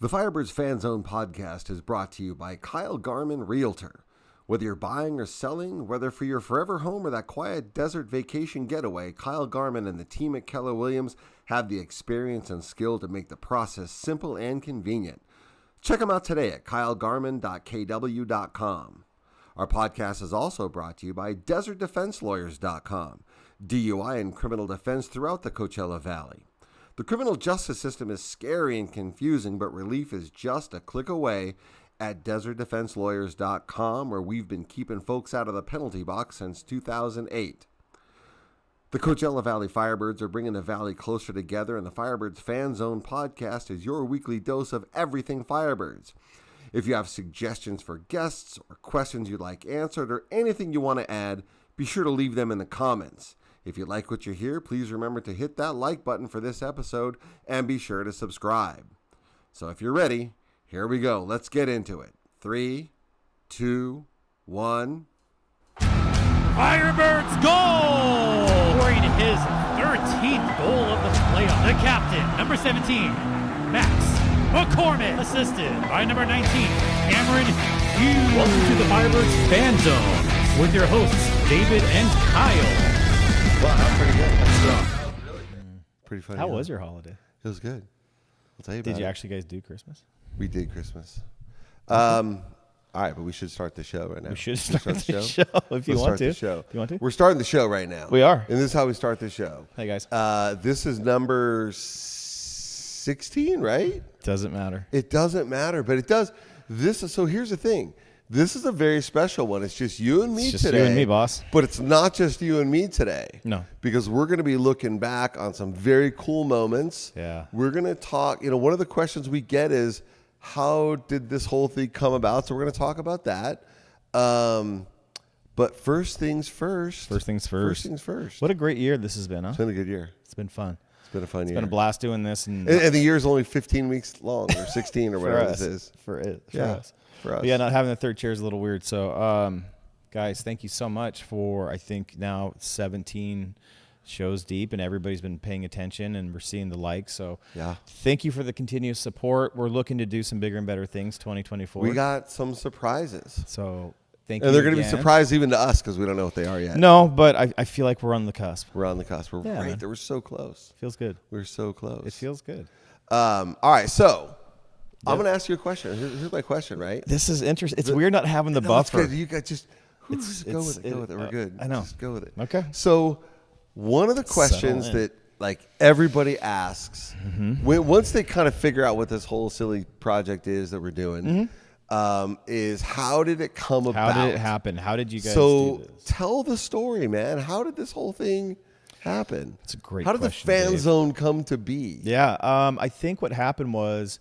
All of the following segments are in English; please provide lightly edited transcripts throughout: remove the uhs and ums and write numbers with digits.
The Firebirds Fan Zone podcast is brought to you by Kyle Garman Realtor. Whether you're buying or selling, whether for your forever home or that quiet desert vacation getaway, Kyle Garman and the team at Keller Williams have the experience and skill to make the process simple and convenient. Check them out today at kylegarman.kw.com. Our podcast is also brought to you by desertdefenselawyers.com, DUI and criminal defense throughout the Coachella Valley. The criminal justice system is scary and confusing, but relief is just a click away at desertdefenselawyers.com, where we've been keeping folks out of the penalty box since 2008. The Coachella Valley Firebirds are bringing the Valley closer together, and the Firebirds Fan Zone podcast is your weekly dose of everything Firebirds. If you have suggestions for guests or questions you'd like answered or anything you want to add, be sure to leave them in the comments. If you like what you hear, please remember to hit that like button for this episode and be sure to subscribe. So if you're ready, here we go. Let's get into it. 3, 2, 1. Firebirds goal! Scoring his 13th goal of the playoff. The captain, number 17, Max McCormick, assisted by number 19, Cameron Hughes. Welcome to the Firebirds Fan Zone with your hosts, David and Kyle. Wow, that's pretty good. That's pretty funny. How was your holiday? It was good. I'll tell you about it. Did you actually guys do Christmas? We did Christmas. All right, but we should start the show right now. We should start the show if you want to. The show. You want to? We're starting the show right now. We are. And this is how we start the show. Hey, guys. This is number 16, right? Doesn't matter. It doesn't matter, but it does. So here's the thing. This is a very special one. It's just you and me It's just today. you and me, boss. But it's not just you and me today. No. Because we're going to be looking back on some very cool moments. Yeah. We're going to talk, one of the questions we get is, how did this whole thing come about? So we're going to talk about that. But first things first. First things first. What a great year this has been, huh? It's been a good year. It's been fun. It's been a fun year. It's been a blast doing this. And the year's only 15 weeks long or 16 or whatever this is. For us. For us. But yeah, not having the third chair is a little weird. So, guys, thank you so much for, I think, now 17 shows deep, and everybody's been paying attention, and we're seeing the likes. So yeah, thank you for the continuous support. We're looking to do some bigger and better things 2024. We got some surprises. So thank you. And they're going to be surprised even to us because we don't know what they are yet. No, but I feel like we're on the cusp. We're on the cusp. We're right there. We're so close. Feels good. We're so close. It feels good. All right, so I'm going to ask you a question. Here's my question, right? This is interesting. It's weird not having the buffer. It's good. You guys just go with it. Go with it. We're good. I know. Just go with it. Okay. So one of the questions that everybody asks once they kind of figure out what this whole silly project is that we're doing is, how did it come about? How did it happen? How did you guys do this? Tell the story, man. How did this whole thing happen? It's a great question. How did the Fan Zone come to be? Yeah. I think what happened was,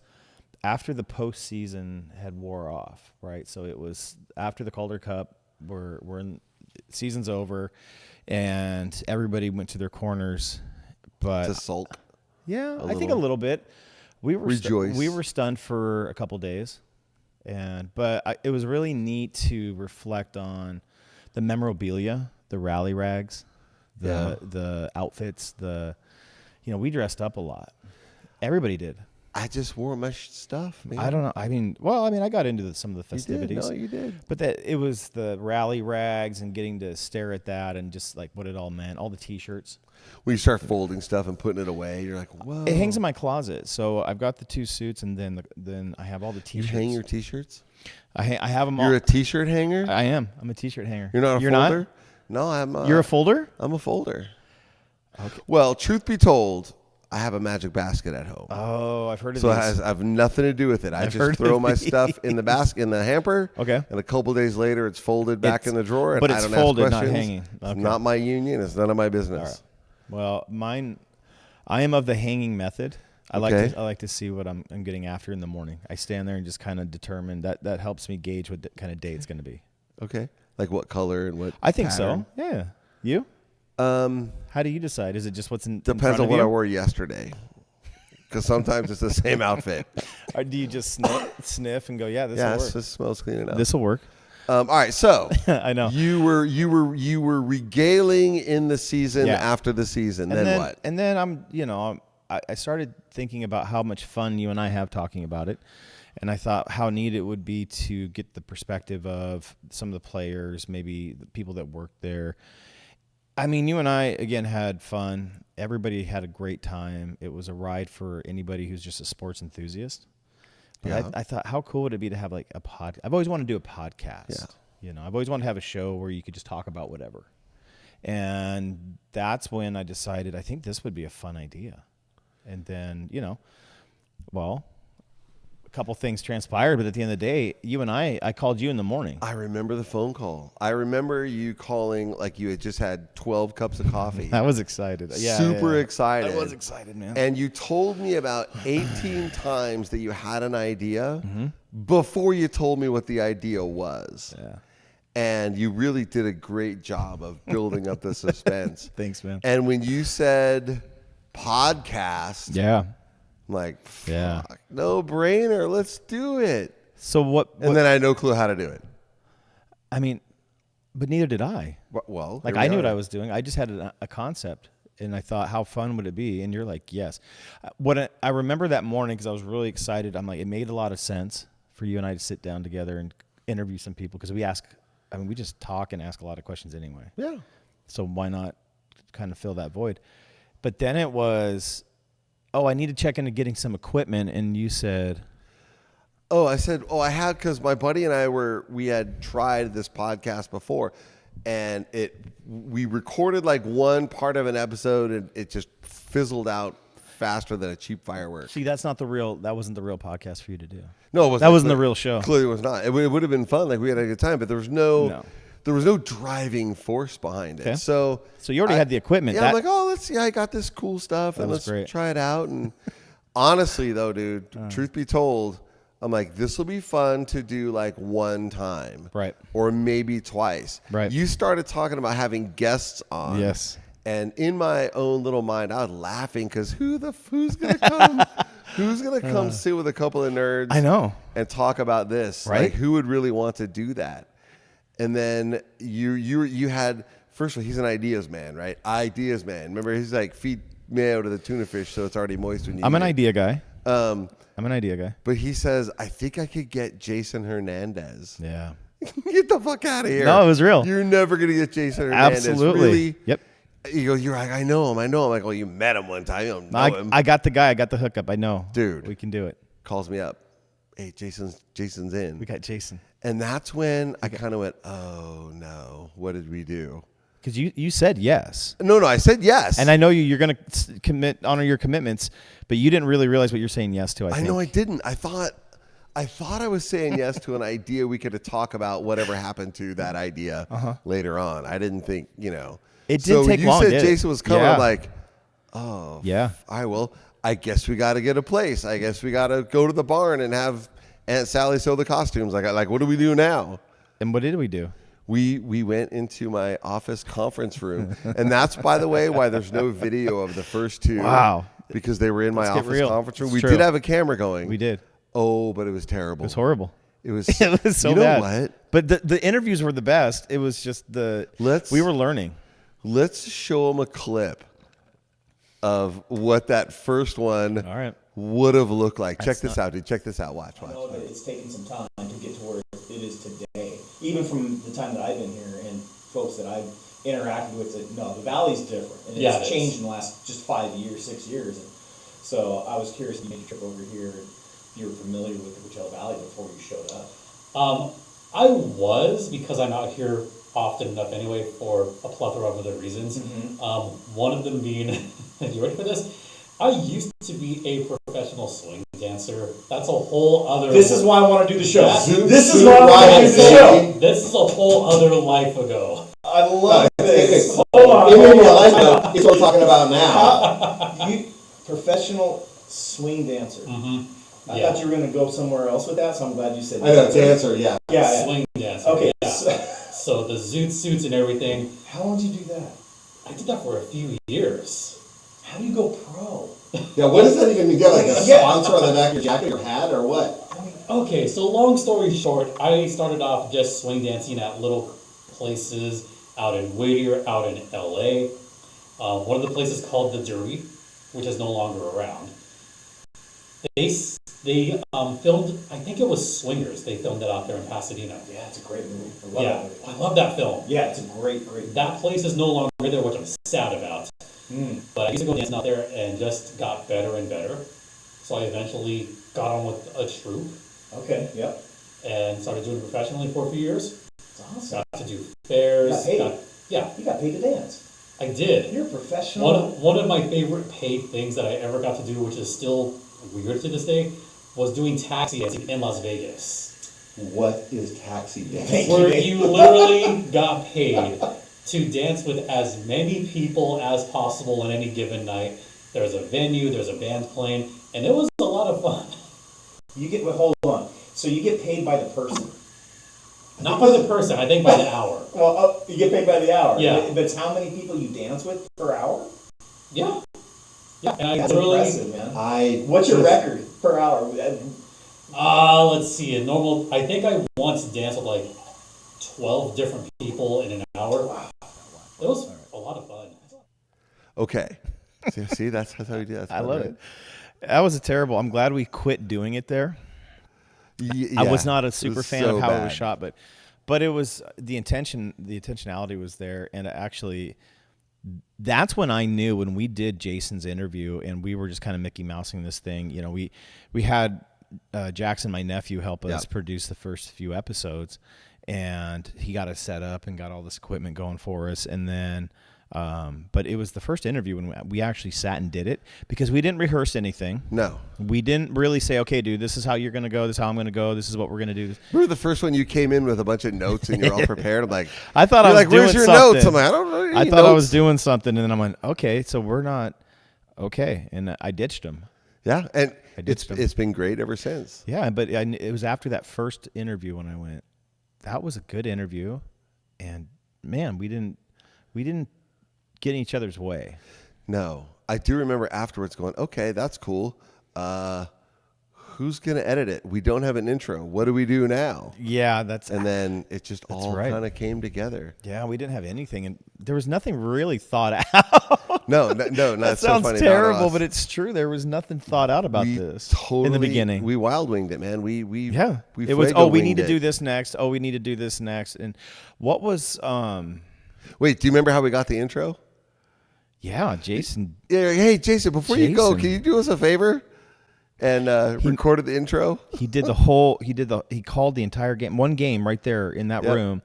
after the postseason had wore off, right? So it was after the Calder Cup. We're in, season's over, and everybody went to their corners. But to sulk. Yeah, I think a little bit. We were rejoice. We were stunned for a couple days, but it was really neat to reflect on the memorabilia, the rally rags, the outfits. We dressed up a lot. Everybody did. I just wore my stuff, man. I don't know. I got into some of the festivities. You did. But it was the rally rags and getting to stare at that and just like what it all meant. All the T-shirts. When you start folding stuff and putting it away, you're like, whoa. It hangs in my closet. So I've got the 2 suits, and then I have all the T-shirts. You hang your T-shirts? I have them all. You're a T-shirt hanger? I am. I'm a T-shirt hanger. You're not a folder? Not? No, I'm. You're a folder? I'm a folder. Okay. Well, truth be told, I have a magic basket at home. Oh, I've heard of so these. I have nothing to do with it. I just throw my stuff in the basket, in the hamper. Okay. And a couple days later, it's folded back in the drawer. But and it's I don't folded, ask not questions. hanging. Okay. It's not my union. It's none of my business. All right. Well, mine, I am of the hanging method. I like to see what I'm getting after in the morning. I stand there and just kind of determine that helps me gauge what kind of day it's going to be. Okay. Like what color and what I think pattern? so. Yeah. You? How do you decide? Is it just what's in Depends front on of what you? I wore yesterday. Because sometimes it's the same outfit. Or do you just sniff and go, yeah, this will work? Yes, this smells clean enough. This will work. All right, so I know you were regaling in the season after the season. Then what? And then I started thinking about how much fun you and I have talking about it. And I thought how neat it would be to get the perspective of some of the players, maybe the people that work there. I mean, you and I, again, had fun. Everybody had a great time. It was a ride for anybody who's just a sports enthusiast. But Yeah. I thought, how cool would it be to have like a pod? I've always wanted to do a podcast. Yeah. You know, I've always wanted to have a show where you could just talk about whatever. And that's when I decided I think this would be a fun idea. And then, you know, well, a couple things transpired, but at the end of the day, you and I called you in the morning. I remember the phone call. I remember you calling like you had just had 12 cups of coffee. I was excited. Yeah, Super yeah. excited. I was excited, man. And you told me about 18 times that you had an idea before you told me what the idea was. Yeah. And you really did a great job of building up the suspense. Thanks, man. And when you said podcast, Yeah. I'm like, Yeah. fuck, no brainer, let's do it. So what? And then I had no clue how to do it. I mean, but neither did I. Well, Like, I knew what I was doing. I just had a concept, and I thought, how fun would it be? And you're like, yes. I remember that morning because I was really excited. I'm like, it made a lot of sense for you and I to sit down together and interview some people because we just talk and ask a lot of questions anyway. Yeah. So why not kind of fill that void? But then it was, I need to check into getting some equipment, and you said, I said, I had, because my buddy and I we had tried this podcast before, and we recorded like one part of an episode, and it just fizzled out faster than a cheap firework. see, that wasn't the real podcast for you to do. No, it wasn't. That wasn't the real show. Clearly, it was not. It would have been fun. Like, we had a good time, but there was no driving force behind it. Okay. So you already had the equipment. Yeah, I'm like, let's see. I got this cool stuff, and let's try it out. And honestly, though, dude, truth be told, I'm like, this will be fun to do like one time, Right. or maybe twice. Right. You started talking about having guests on. Yes. And in my own little mind, I was laughing because who's gonna come? Who's gonna come sit with a couple of nerds? I know. And talk about this. Right. Like, who would really want to do that? And then you had, first of all, he's an ideas man, right? Ideas man. Remember, he's like, feed mayo to the tuna fish so it's already moist when you I'm eat an it. idea guy. I'm an idea guy. But he says, I think I could get Jason Hernandez. Yeah. Get the fuck out of here. No, it was real. You're never gonna get Jason Hernandez. Absolutely. Really? Yep. You go, you're like, I know him. I'm like, well, you met him one time. You don't know him. I got the guy. I got the hookup. I know. Dude. We can do it. Calls me up. Hey, Jason's in. We got Jason. And that's when I kind of went, oh, no. What did we do? Because you said yes. No, I said yes. And I know you're going to honor your commitments, but you didn't really realize what you're saying yes to, I think. know I didn't. I thought I was saying yes to an idea we could talk about whatever happened to that idea later on. I didn't think, It didn't take long, So you did said it? Jason was coming. Yeah. I'm like, oh, Yeah. I guess we got to get a place. I guess we got to go to the barn and have Aunt Sally sew the costumes. Like, what do we do now? And what did we do? We went into my office conference room. And that's, by the way, why there's no video of the first two. Wow. Because they were in my Let's get office real. conference room. It's We true. did have a camera going. We did. Oh, but it was terrible. It was horrible. It was, It was so you know bad. what? But the interviews were the best. It was just we were learning. Let's show them a clip of what that first one All right. would have looked like. Check this out, dude. Check this out. Watch. I know that it's taken some time to get to where it is today. Even from the time that I've been here and folks that I've interacted with, the Valley's different. And it's changed in the last just 5 years, 6 years. And so I was curious if you made a trip over here, if you were familiar with the Coachella Valley before you showed up. I was, because I'm out here often enough anyway for a plethora of other reasons. One of them being, you ready for this? I used to be a professional swing dancer. That's a whole other... This is why I want to do the show. This is why I want to do the show. This is a whole other life ago. I love this. Hold on. It may be a life ago. It's what we're talking about now. You professional swing dancer. I thought you were going to go somewhere else with that, so I'm glad you said that. I know, dancer, yeah. Yeah. Swing dancer. Okay. Yeah. So the zoot suits and everything. How long did you do that? I did that for a few years. How do you go pro? Yeah, what does that even mean? You get like a Yeah. sponsor on the back of your jacket, your hat, or what? Okay, so long story short, I started off just swing dancing at little places out in Whittier, out in LA. One of the places called The Derby. which is no longer around. They filmed, I think it was Swingers. They filmed it out there in Pasadena. Yeah, it's a great movie. I love that movie. I love that film. Yeah, it's a great movie. That place is no longer there, which I'm sad about. But I used to go dancing out there and just got better and better. So I eventually got on with a troupe. Okay, yep. And started doing it professionally for a few years. That's awesome. Got to do fairs. You got paid. Yeah. You got paid to dance. I did. You're a professional. One of my favorite paid things that I ever got to do, which is still weird to this day, was doing taxi dancing in Las Vegas. What is taxi dancing? Where you literally got paid to dance with as many people as possible on any given night. There's a venue, there's a band playing, and it was a lot of fun. Hold on. So you get paid by the person? Not by the person, I think by the hour. Well, you get paid by the hour. Yeah. But it's how many people you dance with per hour? Yeah. Yeah. And That's impressive, man. What's your record per hour? Let's see. I think I once danced with like 12 different people in an hour. Wow. It was a lot of fun. Okay. See, that's how we do that. I love it. That was terrible. I'm glad we quit doing it there. Yeah, I was not a super fan so of how bad. it was shot, but it was the intentionality was there, and actually, that's when I knew when we did Jason's interview and we were just kind of Mickey Mousing this thing. You know, we had Jackson, my nephew, help us produce the first few episodes, and he got us set up and got all this equipment going for us, and then. But it was the first interview when we actually sat and did it because we didn't rehearse anything. No. We didn't really say, okay, dude, this is how you're going to go. This is how I'm going to go. This is what we're going to do. Remember the first one you came in with a bunch of notes and you're all prepared? I'm like, I thought I was like, doing where's your something. notes? I'm like, I don't know. I thought I was doing something, and then I went, okay, so we're not okay, and I ditched him. Yeah, and ditched him. it's been great ever since. Yeah, but it was after that first interview when I went, that was a good interview, and man, we didn't get in each other's way. No, I do remember afterwards going, okay, that's cool. Who's going to edit it? We don't have an intro. What do we do now? Yeah, and then it just all kind of came together. Yeah, we didn't have anything, and there was nothing really thought out. No, that that's sounds so funny terrible, but it's true. There was nothing thought out about this totally, in the beginning. We wild winged it, man. We it was. Oh, we need to do this next. Oh, we need to do this next. And what was? Wait, do you remember how we got the intro? Yeah, Jason. Yeah, hey, Jason, before you go, can you do us a favor and recorded the intro? He did the whole. He called the entire game. One game right there in that room.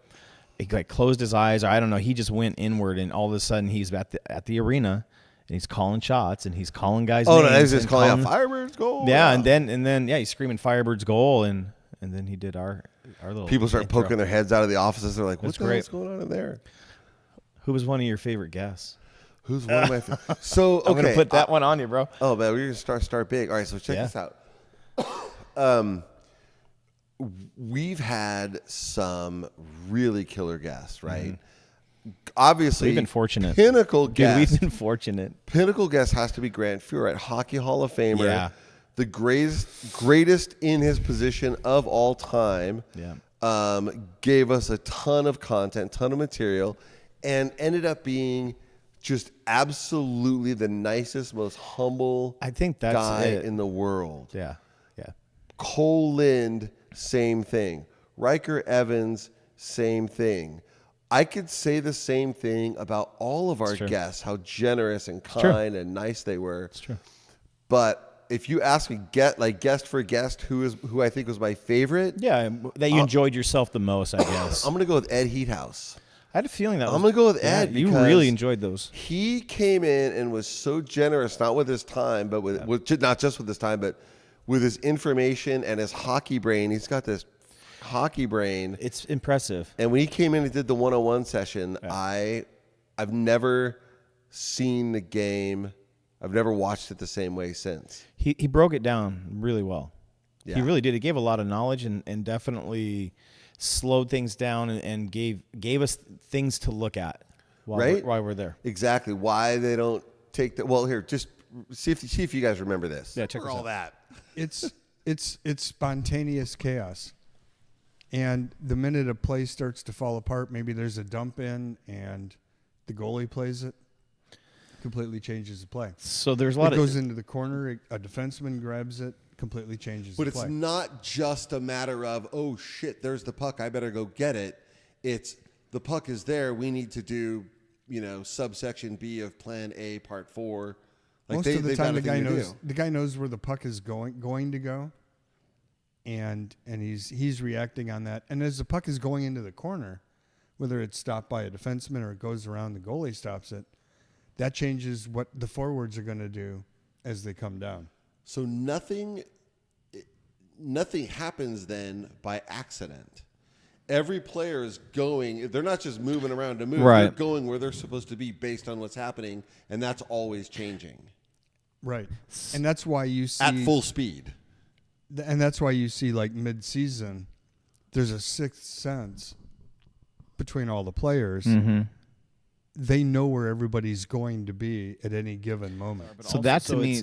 He like closed his eyes, or I don't know. He just went inward, and all of a sudden he's at the arena, and he's calling shots, and he's calling guys. Oh names no, he's just calling out Firebirds goal. Yeah, and then he's screaming Firebirds goal, and then he did our little. People start intro. poking their heads out of the offices. They're like, "What the hell's great. going on in there?" Who was one of your favorite guests? Who's one of my favorites? So, okay. I'm going to put that one on you, bro. Oh, man, we're going to start big. All right, so check this out. We've had some really killer guests, right? Mm-hmm. Obviously, we've been fortunate. Pinnacle guest. We've been fortunate. Pinnacle guest has to be Grant Fuhr, Hockey Hall of Famer. Yeah. The greatest in his position of all time. Yeah. Gave us a ton of content, ton of material, and ended up being just absolutely the nicest, most humble guy in the world. Yeah, yeah. Cole Lind, same thing. Riker Evans, same thing. I could say the same thing about all of our guests, how generous and kind and nice they were. It's true. But if you ask me, guest for guest, who I think was my favorite. Yeah, that you enjoyed yourself the most, I guess. I'm going to go with Ed Heathouse. I had a feeling that I'm going to go with Ed because you really enjoyed those. He came in and was so generous, not with his time, but with not just with his time, but with his information and his hockey brain. He's got this hockey brain. It's impressive. And when he came in and did the 101 session, I've never seen the game. I've never watched it the same way since. He broke it down really well. Yeah. He really did. He gave a lot of knowledge and definitely slowed things down and gave us things to look at while we're there. Exactly. Why they don't take the here. Just see if you guys remember this. Yeah, check all that. It's spontaneous chaos, and the minute a play starts to fall apart, maybe there's a dump in and the goalie plays it. completely changes the play. So there's a lot It of goes into the corner. A defenseman grabs it, completely changes But the it's play. not just a matter of, oh, shit, there's the puck. I better go get it. It's the puck is there. We need to do, subsection B of plan A, part 4. Most of the time, the guy knows where the puck is going to go, and he's reacting on that. And as the puck is going into the corner, whether it's stopped by a defenseman or it goes around, the goalie stops it. That changes what the forwards are going to do as they come down. So nothing happens then by accident. Every player is going. They're not just moving around to move. Right. They're going where they're supposed to be based on what's happening, and that's always changing. Right. And that's why you see At full speed. And that's why you see, like, mid-season, there's a sixth sense between all the players. Mm-hmm. They know where everybody's going to be at any given moment. So that to me,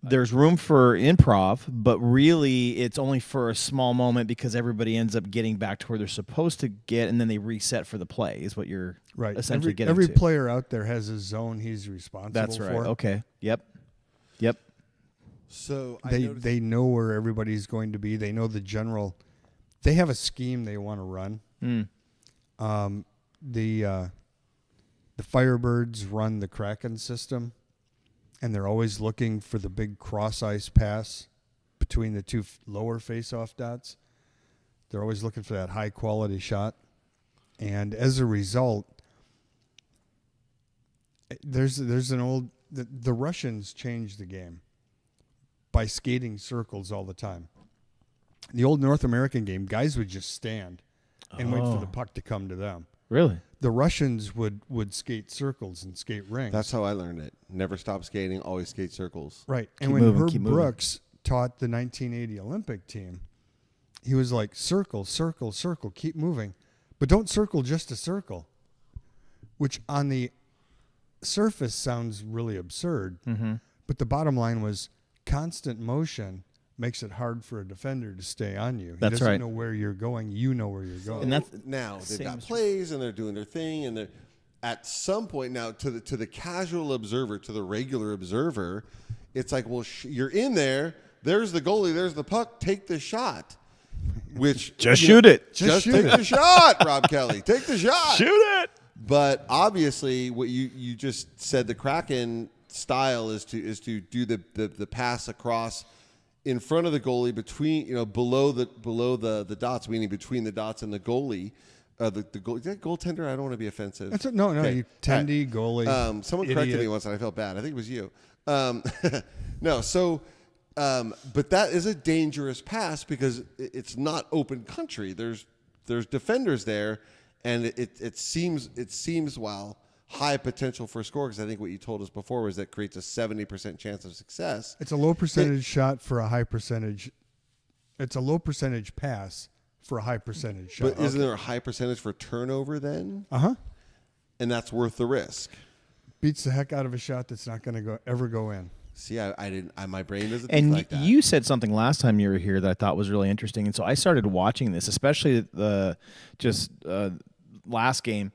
there's room for improv, but really it's only for a small moment because everybody ends up getting back to where they're supposed to get, and then they reset for the play. Is what you're right. essentially getting every to. player out there has a zone he's responsible That's right. for. Okay. Yep. So they know where everybody's going to be. They know the general. They have a scheme they want to run. The Firebirds run the Kraken system, and they're always looking for the big cross ice pass between the two lower face-off dots. They're always looking for that high quality shot, and as a result, there's an old the Russians changed the game by skating circles all the time. The old North American game, guys would just stand and wait for the puck to come to them. Really? The Russians would skate circles and skate rings. That's how I learned it. Never stop skating, always skate circles. Right. Keep And when moving, Herb keep moving. Brooks taught the 1980 Olympic team, he was like, circle, circle, circle, keep moving. But don't circle just a circle, which on the surface sounds really absurd. Mm-hmm. But the bottom line was constant motion makes it hard for a defender to stay on you. He That's doesn't right. know where you're going. You know where you're going. And that's Now they've same got as- plays and they're doing their thing, and they're at some point now to the casual observer, to the regular observer, it's like, well, you're in there. There's the goalie. There's the puck. Take the shot. Which Just shoot it. Just shoot take it. the shot, Rob Kelly. Take the shot. Shoot it. But obviously, what you just said, the Kraken style is to do the pass across in front of the goalie, between below the dots, meaning between the dots and the goalie. The goal, is that goaltender? I don't want to be offensive. No, Okay. you tendy, goalie. Someone corrected idiot. me once and I felt bad. I think it was you. No, so but that is a dangerous pass because it's not open country. There's defenders there, and it seems while high potential for a score, because I think what you told us before was that creates a 70% chance of success. It's a low percentage shot for a high percentage. It's a low percentage pass for a high percentage shot. But isn't there a high percentage for turnover then? Uh-huh. And that's worth the risk. Beats the heck out of a shot that's not going to ever go in. See, I didn't. My brain doesn't think And like that. you said something last time you were here that I thought was really interesting, and so I started watching this, especially the last game,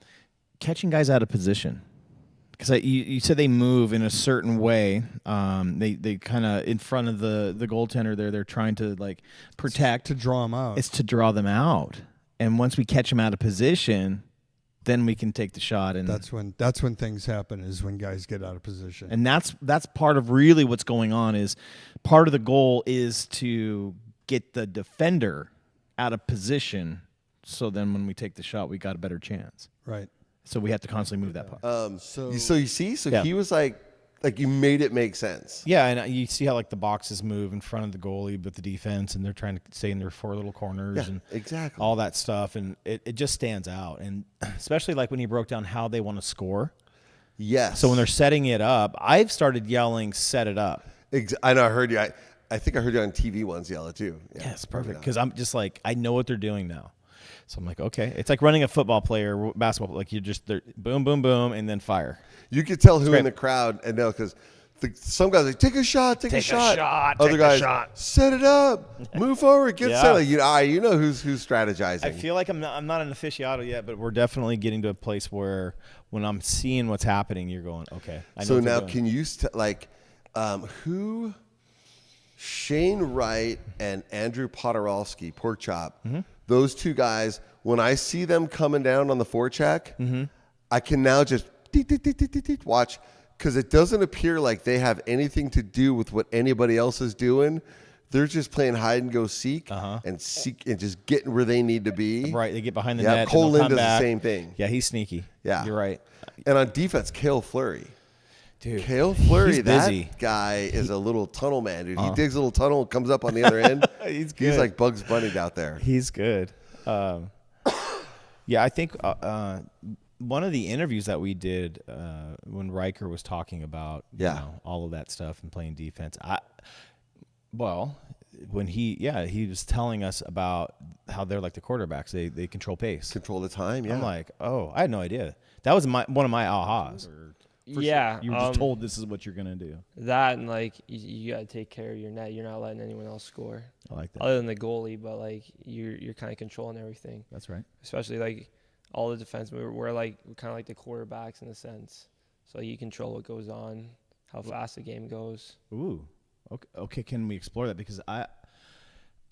catching guys out of position. Because you said they move in a certain way. They kind of in front of the goaltender there. They're trying to like protect. To draw them out. It's to draw them out, and once we catch them out of position, then we can take the shot. And That's when things happen, is when guys get out of position. And that's part of really what's going on. Is part of the goal is to get the defender out of position, so then when we take the shot, we got a better chance. Right. So we have to constantly move that puck. So you see, Yeah. he was like you made it make sense. Yeah, and you see how like the boxes move in front of the goalie with the defense, and they're trying to stay in their four little corners Yeah, and exactly. all that stuff, and it just stands out. And especially like when you broke down how they want to score. Yes. So when they're setting it up, I've started yelling, "Set it up." I know. I heard you. I think I heard you on TV once yell it too. Yeah, Yes, perfect. Because I'm just like, I know what they're doing now. So I'm like, okay. It's like running a football player, basketball. Like they're boom, boom, boom, and then fire. You could tell who great. in the crowd, and no, because some guys are like, take a shot, take a shot. take Other a guys, shot. set it up, move forward, get Yeah. set. Like, you know who's strategizing. I feel like I'm not an aficionado yet, but we're definitely getting to a place where when I'm seeing what's happening, you're going, okay. I know So what they're now, doing. can you who? Shane Wright and Andrew Podorowski, Pork Chop. Mm-hmm. Those two guys. When I see them coming down on the forecheck, I can now just watch, because it doesn't appear like they have anything to do with what anybody else is doing. They're just playing hide and go seek and just getting where they need to be. Right, they get behind the Yeah, net. Cole and they'll Lynn come does back. the same thing. Yeah, he's sneaky. Yeah. You're right. And on defense, Cale Fleury. Dude, Cale Fleury, he's that busy. guy is a little tunnel man, dude. He digs a little tunnel and comes up on the other end. He's He's good. like Bugs Bunny out there. He's good. Yeah, I think one of the interviews that we did when Riker was talking about all of that stuff and playing defense, when he was telling us about how they're like the quarterbacks. They control pace. Control the time, yeah. I'm like, oh, I had no idea. That was one of my ahas. Yeah, You were just told this is what you're going to do. that and like you got to take care of your net. You're not letting anyone else score. I like that. Other than the goalie, but like you're kind of controlling everything. That's right. Especially like all the defense. We're kind of like the quarterbacks in a sense. So you control what goes on, how fast the game goes. Ooh. Okay, can we explore that? Because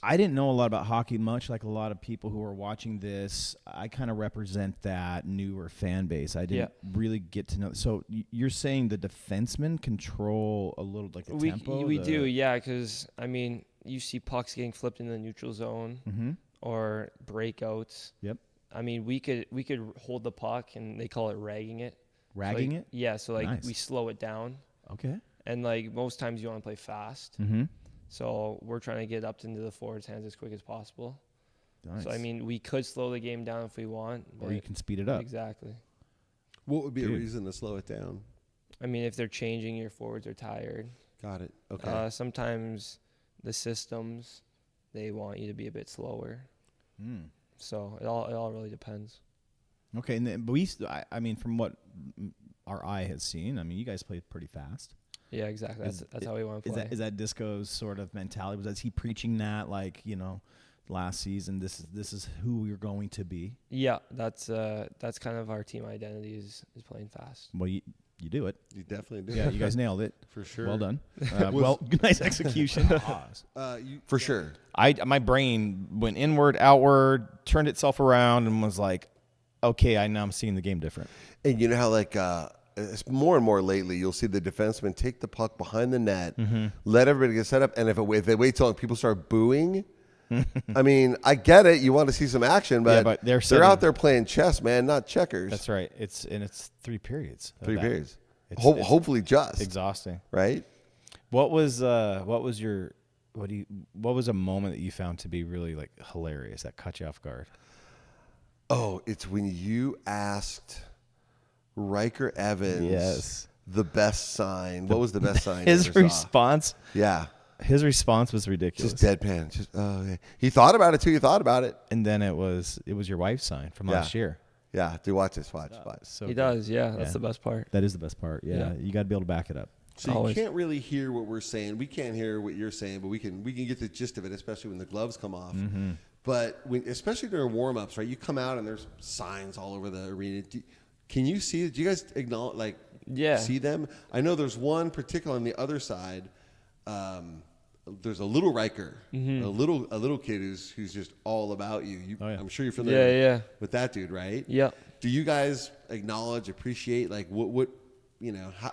I didn't know a lot about hockey, much like a lot of people who are watching this. I kind of represent that newer fan base. I didn't really get to know. So you're saying the defensemen control a little like the tempo? We do, yeah, because, I mean, you see pucks getting flipped in the neutral zone or breakouts. Yep. I mean, we could hold the puck, and they call it ragging it. Ragging So, like, it? Yeah, so like Nice. we slow it down. Okay. And like most times you want to play fast. Mm-hmm. So we're trying to get up into the forwards' hands as quick as possible. Nice. So, I mean, we could slow the game down if we want. Or you can speed it up. Exactly. What would be a Dude. reason to slow it down? I mean, if they're changing, your forwards are tired. Got it. Okay. Sometimes the systems, they want you to be a bit slower. So it all really depends. Okay, and then, but I mean, from what our eye has seen, I mean, you guys played pretty fast. Yeah, exactly. That's how we want to play. Is that Disco's sort of mentality? Was he preaching that, like, last season? This is who we're going to be. Yeah, that's kind of our team identity is playing fast. Well, you do it. You definitely do. Yeah, you guys nailed it For sure. Well done. Nice execution. For sure. My brain went inward, outward, turned itself around, and was like, okay, now I'm seeing the game different. And you know how, like, it's more and more lately, you'll see the defenseman take the puck behind the net, let everybody get set up, and if they wait too long, people start booing. I mean, I get it. You want to see some action, but, they're out there playing chess, man, not checkers. That's right. It's 3 periods. of 3 that. periods. It's Hopefully just. exhausting. Right? What was a moment that you found to be really like hilarious that caught you off guard? Oh, it's when you asked Riker Evans the best sign. What was the best sign? His response? Yeah. His response was ridiculous. Just deadpan. Just okay. He thought about it too. He thought about it. And then it was your wife's sign from last year. Yeah. Dude, watch this. Watch. So He good. does, yeah. That's the best part. That is the best part. Yeah. You got to be able to back it up. So Always. you can't really hear what we're saying. We can't hear what you're saying, but we can get the gist of it, especially when the gloves come off. But especially during warm-ups, right? You come out and there's signs all over the arena. Can you see it? Do you guys acknowledge, see them? I know there's one particular on the other side. There's a little Riker, a little kid who's just all about you. I'm sure you're familiar with that dude, right? Yeah. Do you guys acknowledge, appreciate, like what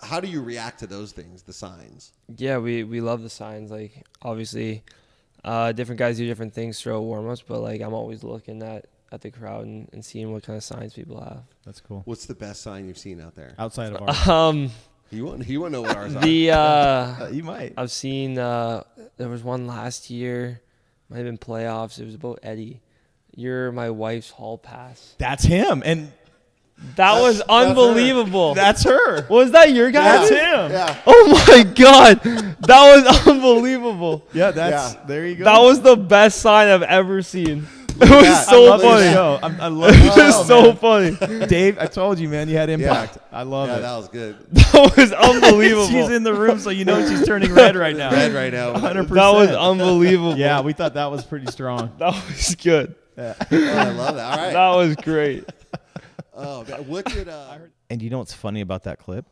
how do you react to those things, the signs? Yeah, we love the signs. Like, obviously, different guys do different things throughout warm-ups, but like I'm always looking at the crowd and seeing what kind of signs people have. That's cool. What's the best sign you've seen out there? Outside of ours. He won't know what ours are. You might. I've seen there was one last year, might have been playoffs. It was about Eddie. You're my wife's hall pass. That's him. And That was unbelievable. that's her. Was that your guy? That's him. Yeah. Oh my God. That was unbelievable. Yeah, there you go. That was the best sign I've ever seen. It at was that. so I love funny. this show. I love It this show, was so man. funny. Dave, I told you, man, you had impact. I love Yeah, it. that was good. That was unbelievable. She's in the room, so you know she's turning red right now. Red right now. 100%. That was unbelievable. Yeah, we thought that was pretty strong. That was good. Oh, I love that. All right. That was great. Oh, what did And you know what's funny about that clip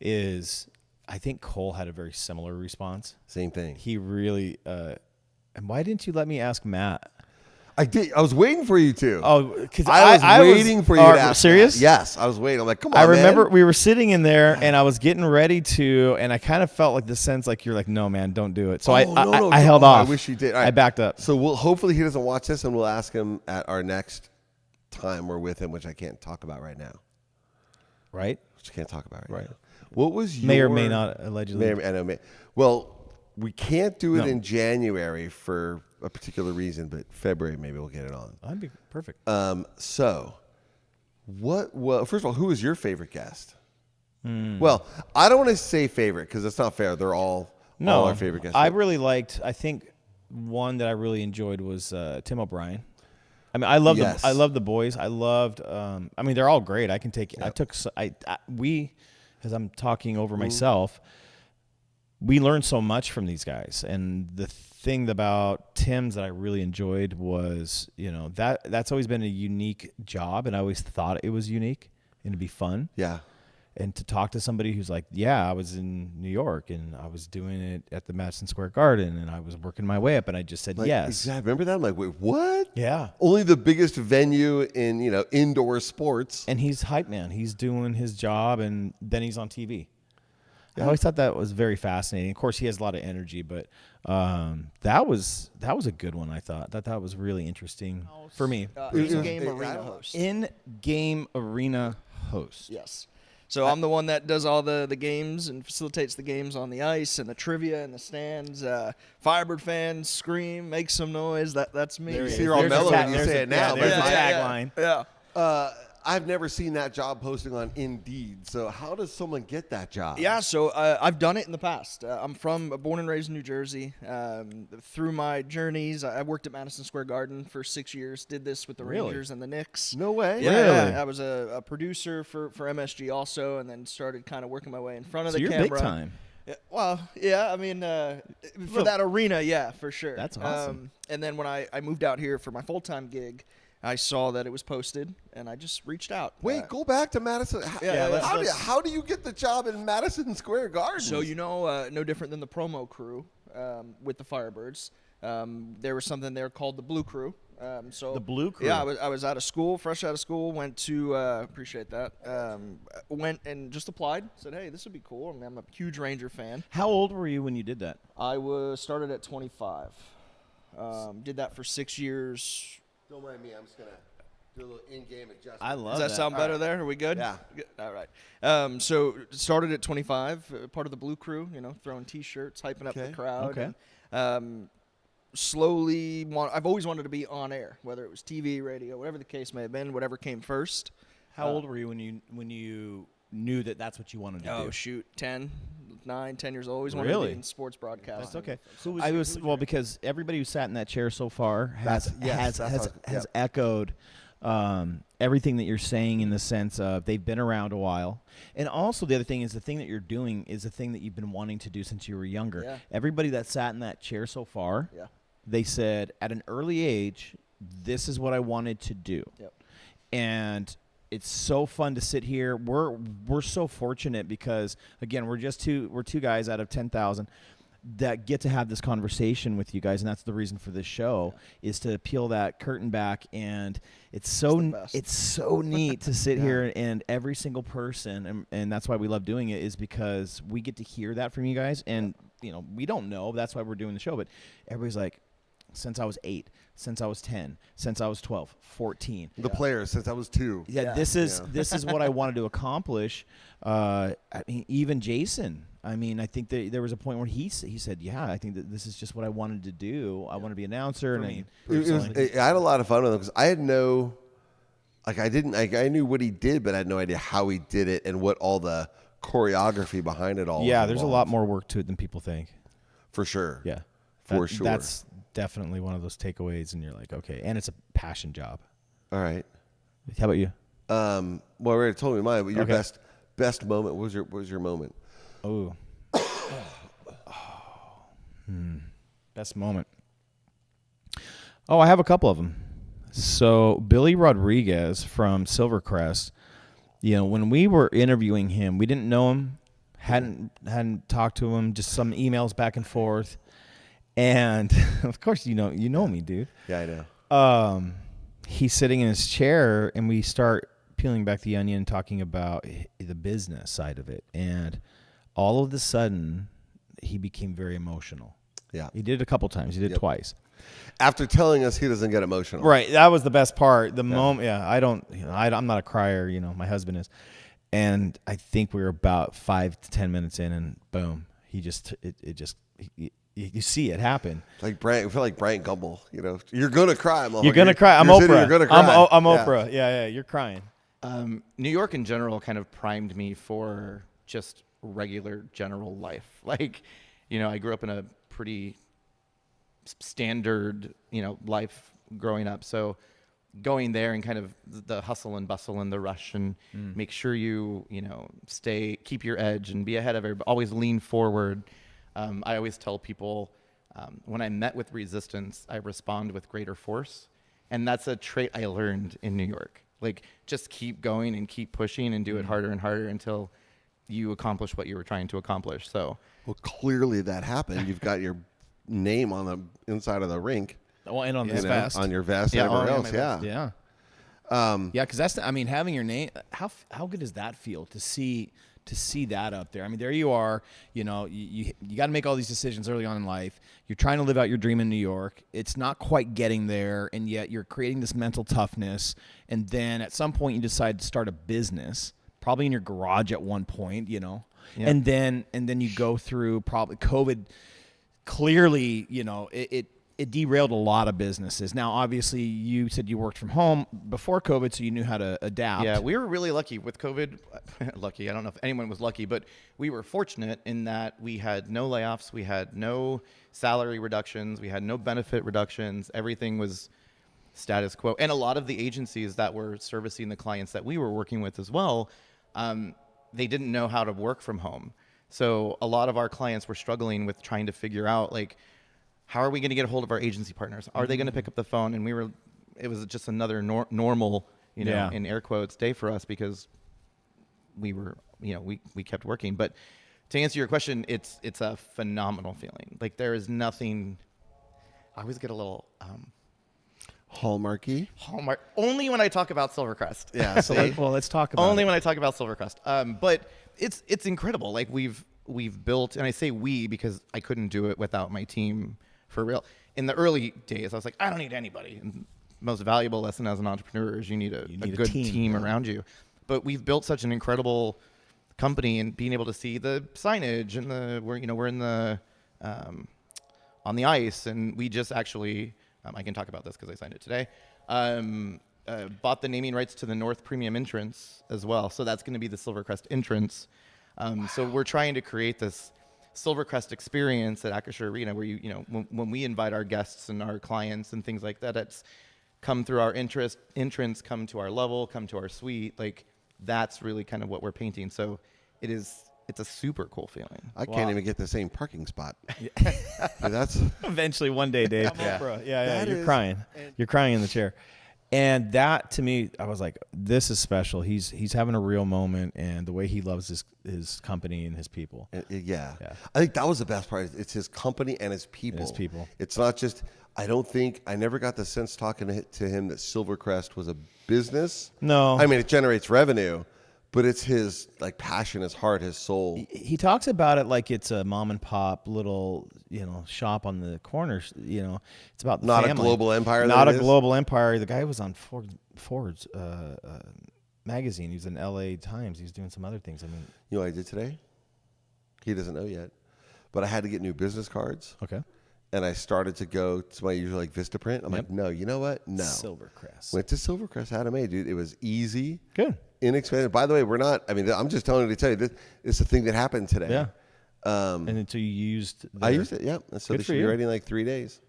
is I think Cole had a very similar response. Same thing. He really and why didn't you let me ask Matt? I did. I was waiting for you to. Oh, because I was waiting for you to ask. Serious? That. Yes, I was waiting. I'm like, come on, I remember man. we were sitting in there, and I was getting ready to, and I kind of felt like the sense like you're like, no, man, don't do it. So I held off. I wish you did. All right. I backed up. So hopefully he doesn't watch this, and we'll ask him at our next time we're with him, which I can't talk about right now. Right? Which I can't talk about right now. What was your... May or may not, allegedly. I know. Well, we can't do it in January for a particular reason, but February maybe we'll get it on. That'd be perfect. So, well, first of all, who was your favorite guest? Well, I don't want to say favorite because it's not fair. They're all our favorite guests. I really liked, I think one that I really enjoyed was Tim O'Brien. I mean, I love I love the boys. I loved. I mean, they're all great. I can take. Yep. As I'm talking over myself, we learned so much from these guys. And the thing about Tim's that I really enjoyed was, that's always been a unique job, and I always thought it was unique and it'd be fun. Yeah. And to talk to somebody who's like, I was in New York and I was doing it at the Madison Square Garden and I was working my way up, and I just said yes. Exactly. Remember that? I'm like, wait, what? Yeah. Only the biggest venue in, indoor sports. And he's hype man. He's doing his job, and then he's on TV. Yeah. I always thought that was very fascinating. Of course, he has a lot of energy, but that was a good one. I thought that was really interesting for me. In-game arena host. In-game arena host. Yes. So I'm the one that does all the games and facilitates the games on the ice and the trivia in the stands. Firebird fans scream, make some noise. That's me. You see, you're all mellow when you say it now. There's a tagline. Yeah. I've never seen that job posting on Indeed. So how does someone get that job? Yeah, so I've done it in the past. I'm born and raised in New Jersey. Through my journeys, I worked at Madison Square Garden for 6 years. Did this with the Rangers and the Knicks. No way. Yeah, I was a producer for MSG also, and then started kind of working my way in front of the camera. You're big time. Yeah, well, yeah, I mean, for that arena, yeah, for sure. That's awesome. And then when I moved out here for my full-time gig, I saw that it was posted, and I just reached out. Wait, go back to Madison. How do you get the job in Madison Square Garden? So, no different than the promo crew with the Firebirds. There was something there called the Blue Crew. The Blue Crew? Yeah, I was out of school, fresh out of school, went to, appreciate that, went and just applied, said, hey, this would be cool. I mean, I'm a huge Ranger fan. How old were you when you did that? I started at 25. Did that for 6 years. Don't mind me. I'm just going to do a little in-game adjustment. I love that. Does that sound better there? Are we good? Yeah. Good. All right. So started at 25, part of the Blue Crew, throwing T-shirts, hyping up the crowd. Okay. And, slowly, I've always wanted to be on air, whether it was TV, radio, whatever the case may have been, whatever came first. How old were you when you knew that that's what you wanted to do? Oh, shoot, 10 years old. Always wanted to be in sports broadcasting. That's okay. Because everybody who sat in that chair so far has echoed everything that you're saying in the sense of they've been around a while. And also the other thing is the thing that you're doing is the thing that you've been wanting to do since you were younger. Yeah. Everybody that sat in that chair so far, they said at an early age, this is what I wanted to do. Yep. And it's so fun to sit here. We're so fortunate because again, we're two guys out of 10,000 that get to have this conversation with you guys, and that's the reason for this show is to peel that curtain back. And it's so neat to sit here and every single person, and that's why we love doing it, is because we get to hear that from you guys. And we don't know, that's why we're doing the show, but everybody's like, since I was 8, since I was 10, since I was 12, 14. The players, since I was 2. Yeah, this is what I wanted to accomplish. I mean, even Jason. I mean, I think that there was a point where he said, "Yeah, I think that this is just what I wanted to do. I want to be an announcer." I had a lot of fun with him because I had I knew what he did, but I had no idea how he did it and what all the choreography behind it all. Yeah, there's a lot more work to it than people think. For sure. Yeah, for sure. That's definitely one of those takeaways, and you're like, okay, and it's a passion job. All right. How about you? Well, I already told me mine, but your best moment. What was your moment? Oh. Best moment. Oh, I have a couple of them. So Billy Rodriguez from Silvercrest, when we were interviewing him, we didn't know him, hadn't talked to him, just some emails back and forth. And of course, you know me, dude. Yeah, I know. He's sitting in his chair, and we start peeling back the onion, talking about the business side of it. And all of a sudden, he became very emotional. Yeah. He did it a couple times. He did it twice. After telling us he doesn't get emotional. Right. That was the best part. The moment, I'm not a crier, my husband is. And I think we were about 5 to 10 minutes in, and boom, you see it happen. Like Brian, I feel like Brian Gumble, you're going to cry. You're going to cry. I'm Oprah. You're going to cry. I'm Oprah. Yeah, you're crying. New York in general kind of primed me for just regular general life. Like, I grew up in a pretty standard, life growing up. So going there and kind of the hustle and bustle and the rush and make sure you keep your edge and be ahead of everybody, always lean forward. I always tell people when I met with resistance, I respond with greater force. And that's a trait I learned in New York. Like, just keep going and keep pushing and do it harder and harder until you accomplish what you were trying to accomplish. So, well, clearly that happened. You've got your name on the inside of the rink. Well, and on this vest. On your vest and everywhere else. Yeah. Because that's having your name. How good does that feel to see that up there? I mean, there you are. You got to make all these decisions early on in life. You're trying to live out your dream in New York. It's not quite getting there, and yet you're creating this mental toughness. And then at some point, you decide to start a business, probably in your garage at one point. Yep. And then you go through probably COVID. Clearly, it derailed a lot of businesses. Now, obviously, you said you worked from home before COVID, so you knew how to adapt. Yeah, we were really lucky with COVID. Lucky, I don't know if anyone was lucky, but we were fortunate in that we had no layoffs, we had no salary reductions, we had no benefit reductions. Everything was status quo. And a lot of the agencies that were servicing the clients that we were working with as well, they didn't know how to work from home. So a lot of our clients were struggling with trying to figure out, like, how are we going to get a hold of our agency partners? Are they going to pick up the phone? And it was just another normal, in air quotes, day for us because we were, we kept working. But to answer your question, it's a phenomenal feeling. Like, there is nothing. I always get a little Hallmarky. Hallmark only when I talk about Silvercrest. Yeah. So let's talk about only when I talk about Silvercrest. But it's incredible. Like, we've built, and I say we because I couldn't do it without my team. For real. In the early days, I was like, I don't need anybody. And the most valuable lesson as an entrepreneur is you need a good team around you. But we've built such an incredible company, and being able to see the signage and we're in the on the ice, and we just actually I can talk about this because I signed it today. Bought the naming rights to the North Premium entrance as well, so that's going to be the Silvercrest entrance. So we're trying to create this Silvercrest experience at Acrisure Arena, where when we invite our guests and our clients and things like that, it's come through our entrance, come to our level, come to our suite. Like, that's really kind of what we're painting. So it's a super cool feeling. I can't even get the same parking spot. That's eventually one day, Dave. Yeah. You're crying. You're crying in the chair. And that, to me, I was like, this is special. He's having a real moment, and the way he loves his company and his people. Yeah. I think that was the best part. It's his company and his people. It's not just, I never got the sense talking to him that Silvercrest was a business. No. I mean, it generates revenue, but it's his passion, his heart, his soul. He talks about it like it's a mom and pop little, shop on the corner. It's about the family. Not a global empire. Not a global empire. The guy was on Ford's magazine. He was in L.A. Times. He was doing some other things. I mean, you know what I did today? He doesn't know yet, but I had to get new business cards. Okay. And I started to go to my usual Vistaprint. I'm like, no, you know what? No. Silvercrest. Went to Silvercrest. Had them made, dude. It was easy. Good. Inexpensive. By the way, I'm just telling you to tell you, this is a thing that happened today. Yeah. And until you used I used it, yeah. So they should be ready in like 3 days.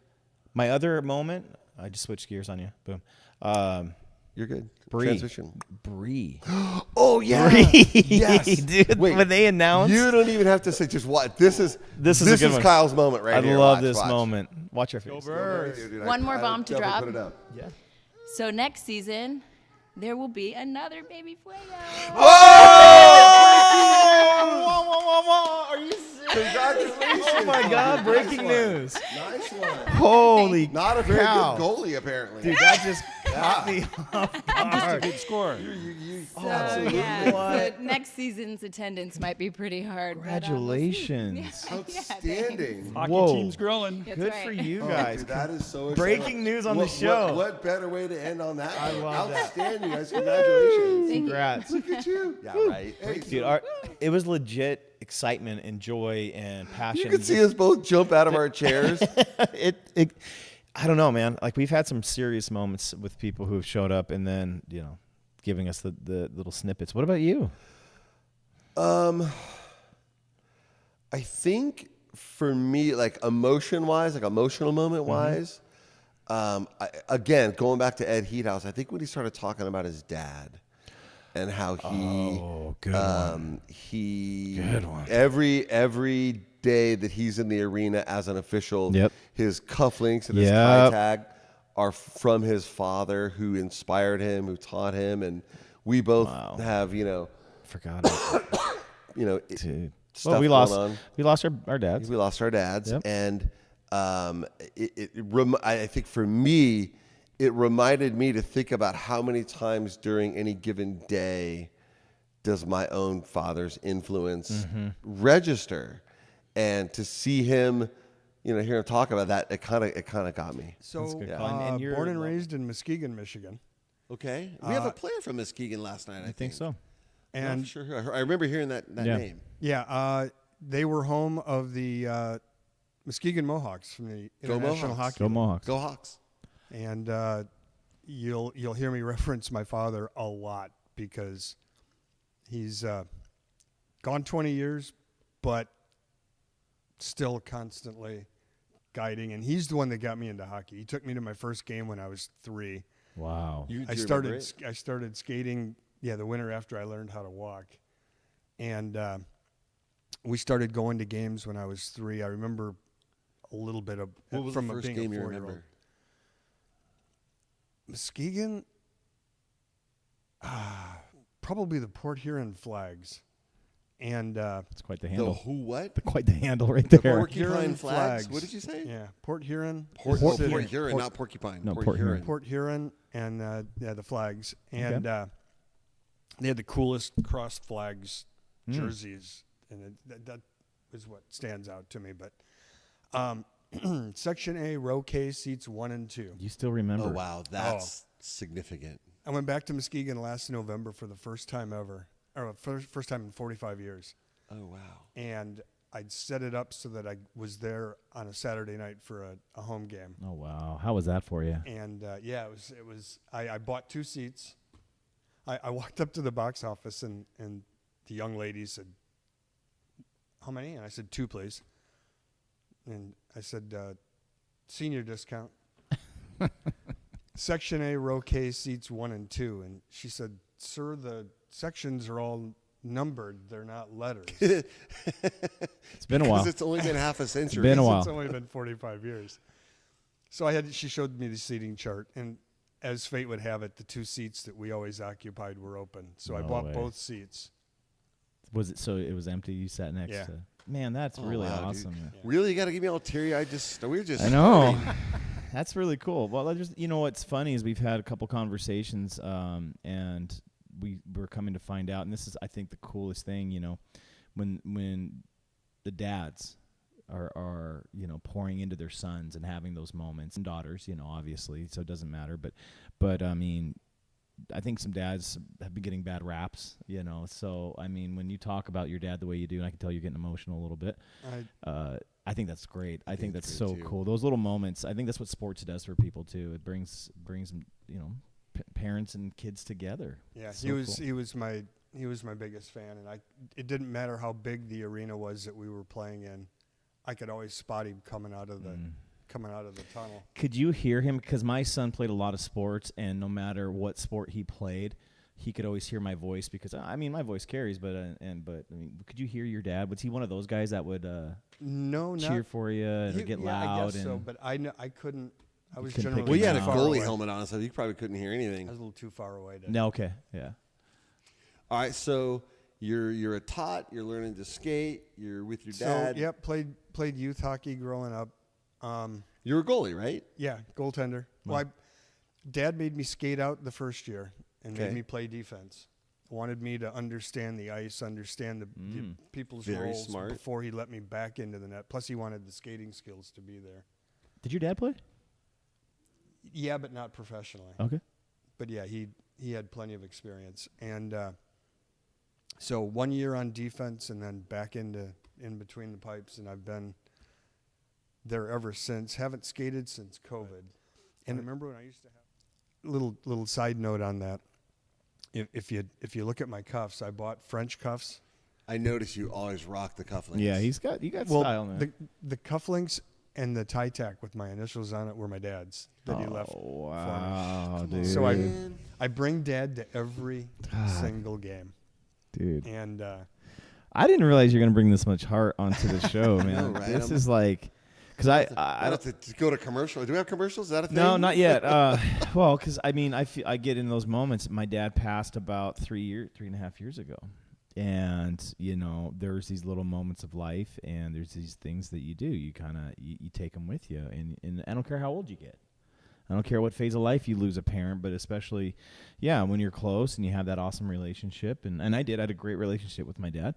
My other moment, I just switched gears on you. Boom. You're good. Brie. Transition. Brie. Oh, yeah. Brie. Yes. Dude, wait, when they announced. You don't even have to say just what. This is a good one. Kyle's moment right here. I love this moment. Watch your face. One more bomb to drop. Put it up. Yeah. So next season, there will be another baby Fuego. Are you serious? Congratulations! Oh my God! Breaking news. Nice one. Holy Not a very cow. good goalie, apparently. Dude, that just caught me off guard. Good score. So absolutely. yeah, What? so next season's attendance might be pretty hard. Congratulations. But, we'll see. Outstanding. Hockey Whoa. team's growing. That's Good right. for you Oh, guys. dude, that is so exciting. Breaking news on the show. What better way to end on that? I note? love that. Outstanding, guys. Congratulations. Thank you. Congrats. Look at you. Yeah, right. Hey, Dude, it was legit excitement and joy and passion. you could see us both jump out of our chairs. I don't know, man. Like, we've had some serious moments with people who have showed up and then, giving us the little snippets. What about you? I think for me, like emotional moment wise, again, going back to Ed Heathouse, I think when he started talking about his dad and how Good one. every day that he's in the arena as an official, his cufflinks and his tie tag are from his father, who inspired him, who taught him, and we both have, Forgot it. Dude. stuff Well, we going lost on. our dads. We lost our dads, Yep. and I think for me, it reminded me to think about how many times during any given day does my own father's influence register, and to see him, hear him talk about that, it kind of got me. So, good call. And you're born and raised in Muskegon, Michigan. Okay, we have a player from Muskegon last night. I think so. And not sure who. I remember hearing that name. Yeah, they were home of the Muskegon Mohawks from the International Mohawks. Hockey Go League. Mohawks. Go Hawks. And you'll hear me reference my father a lot because he's gone 20 years, but still constantly guiding. And he's the one that got me into hockey. He took me to my first game when I was 3. Wow. I started skating, the winter after I learned how to walk. And we started going to games when I was 3. I remember a little bit of What was from the first being game a you 4-year-old. remember? Muskegon, probably the Port Huron Flags. And That's quite the The handle. who what? Quite the handle right The there. Porcupine Huron flags. What did you say? Yeah, Port Huron. Port City. Huron, not Porcupine. No, Port Huron. Port Huron, and the flags. And they had the coolest cross flags jerseys, and that is what stands out to me. But Section A, row K, seats 1 and 2. You still remember? Oh wow, that's significant. I went back to Muskegon last November for the first time ever, or first time in 45 years. Oh wow. And I'd set it up so that I was there on a Saturday night for a home game. Oh wow, how was that for you? And it was. I bought 2 seats. I walked up to the box office and the young lady said, "How many?" And I said, 2, please. And I said, "Senior discount." Section A, row K, seats 1 and 2. And she said, "Sir, the sections are all numbered. They're not letters." It's been a while. Because it's only been half a century. been a while. It's only been 45 years. So she showed me the seating chart, and as fate would have it, the 2 seats that we always occupied were open. So I No bought way. both seats. Was it so? It was empty. You sat next Yeah. to. Man, that's really wow, dude. awesome. Really, you got to give me all teary-eyed. We're just. I know. That's really cool. Well, what's funny is we've had a couple conversations, and we're coming to find out, and this is, I think, the coolest thing. When the dads are pouring into their sons and having those moments, and daughters, obviously, so it doesn't matter. But I mean, I think some dads have been getting bad raps, So I mean, when you talk about your dad the way you do, and I can tell you're getting emotional a little bit. I think that's great. I think that's so cool. Those little moments. I think that's what sports does for people too. It brings parents and kids together. Yeah, So he was my biggest fan, and it didn't matter how big the arena was that we were playing in. I could always spot him coming out of the tunnel. Could you hear him? Because my son played a lot of sports, and no matter what sport he played, he could always hear my voice because my voice carries. But could you hear your dad? Was he one of those guys that would cheer for you and get loud? I guess so, but I couldn't. I was couldn't pick generally Well, you had a too far goalie away. helmet on, so you probably couldn't hear anything. I was a little too far away. No, okay, yeah. All right, so you're a tot. You're learning to skate. You're with your dad. So, yep, played youth hockey growing up. You're a goalie, right? Yeah, goaltender. Well, Dad made me skate out the first year and made me play defense. Wanted me to understand the ice, understand the people's Very roles smart. before he let me back into the net. Plus, he wanted the skating skills to be there. Did your dad play? Yeah, but not professionally. Okay. But yeah, he had plenty of experience. And so 1 year on defense and then back in between the pipes, and I've been there ever since. Haven't skated since COVID. And remember when I used to have little side note on that. If you look at my cuffs, I bought French cuffs. I notice you always rock the cufflinks. Yeah, you got style, man. The cufflinks and the tie tack with my initials on it were my dad's that he left wow, for me. dude. So I bring Dad to every single game. Dude. And I didn't realize you're going to bring this much heart onto the show, man. know, right? This is like, because I don't have to go to commercial. Do we have commercials? Is that a thing? No, not yet. Well, because I mean, I get in those moments. My dad passed about 3.5 years ago. And, there's these little moments of life, and there's these things that you do. You kind of, you take them with you. And I don't care how old you get. I don't care what phase of life you lose a parent, but especially, when you're close and you have that awesome relationship. And I had a great relationship with my dad.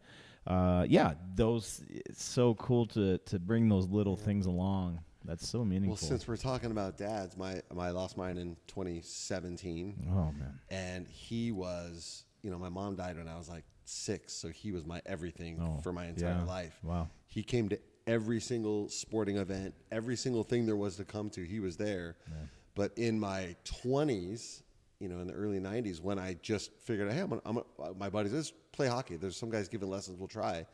It's so cool to bring those little things along. That's so meaningful. Well, since we're talking about dads, I lost mine in 2017. Oh, man. And he was, my mom died when I was like 6, so he was my everything for my entire life. Wow. He came to every single sporting event, every single thing there was to come to, he was there. Yeah. But in my 20s, in the early 90s, when I just figured out, hey, my buddies, let's play hockey. There's some guys giving lessons, we'll try.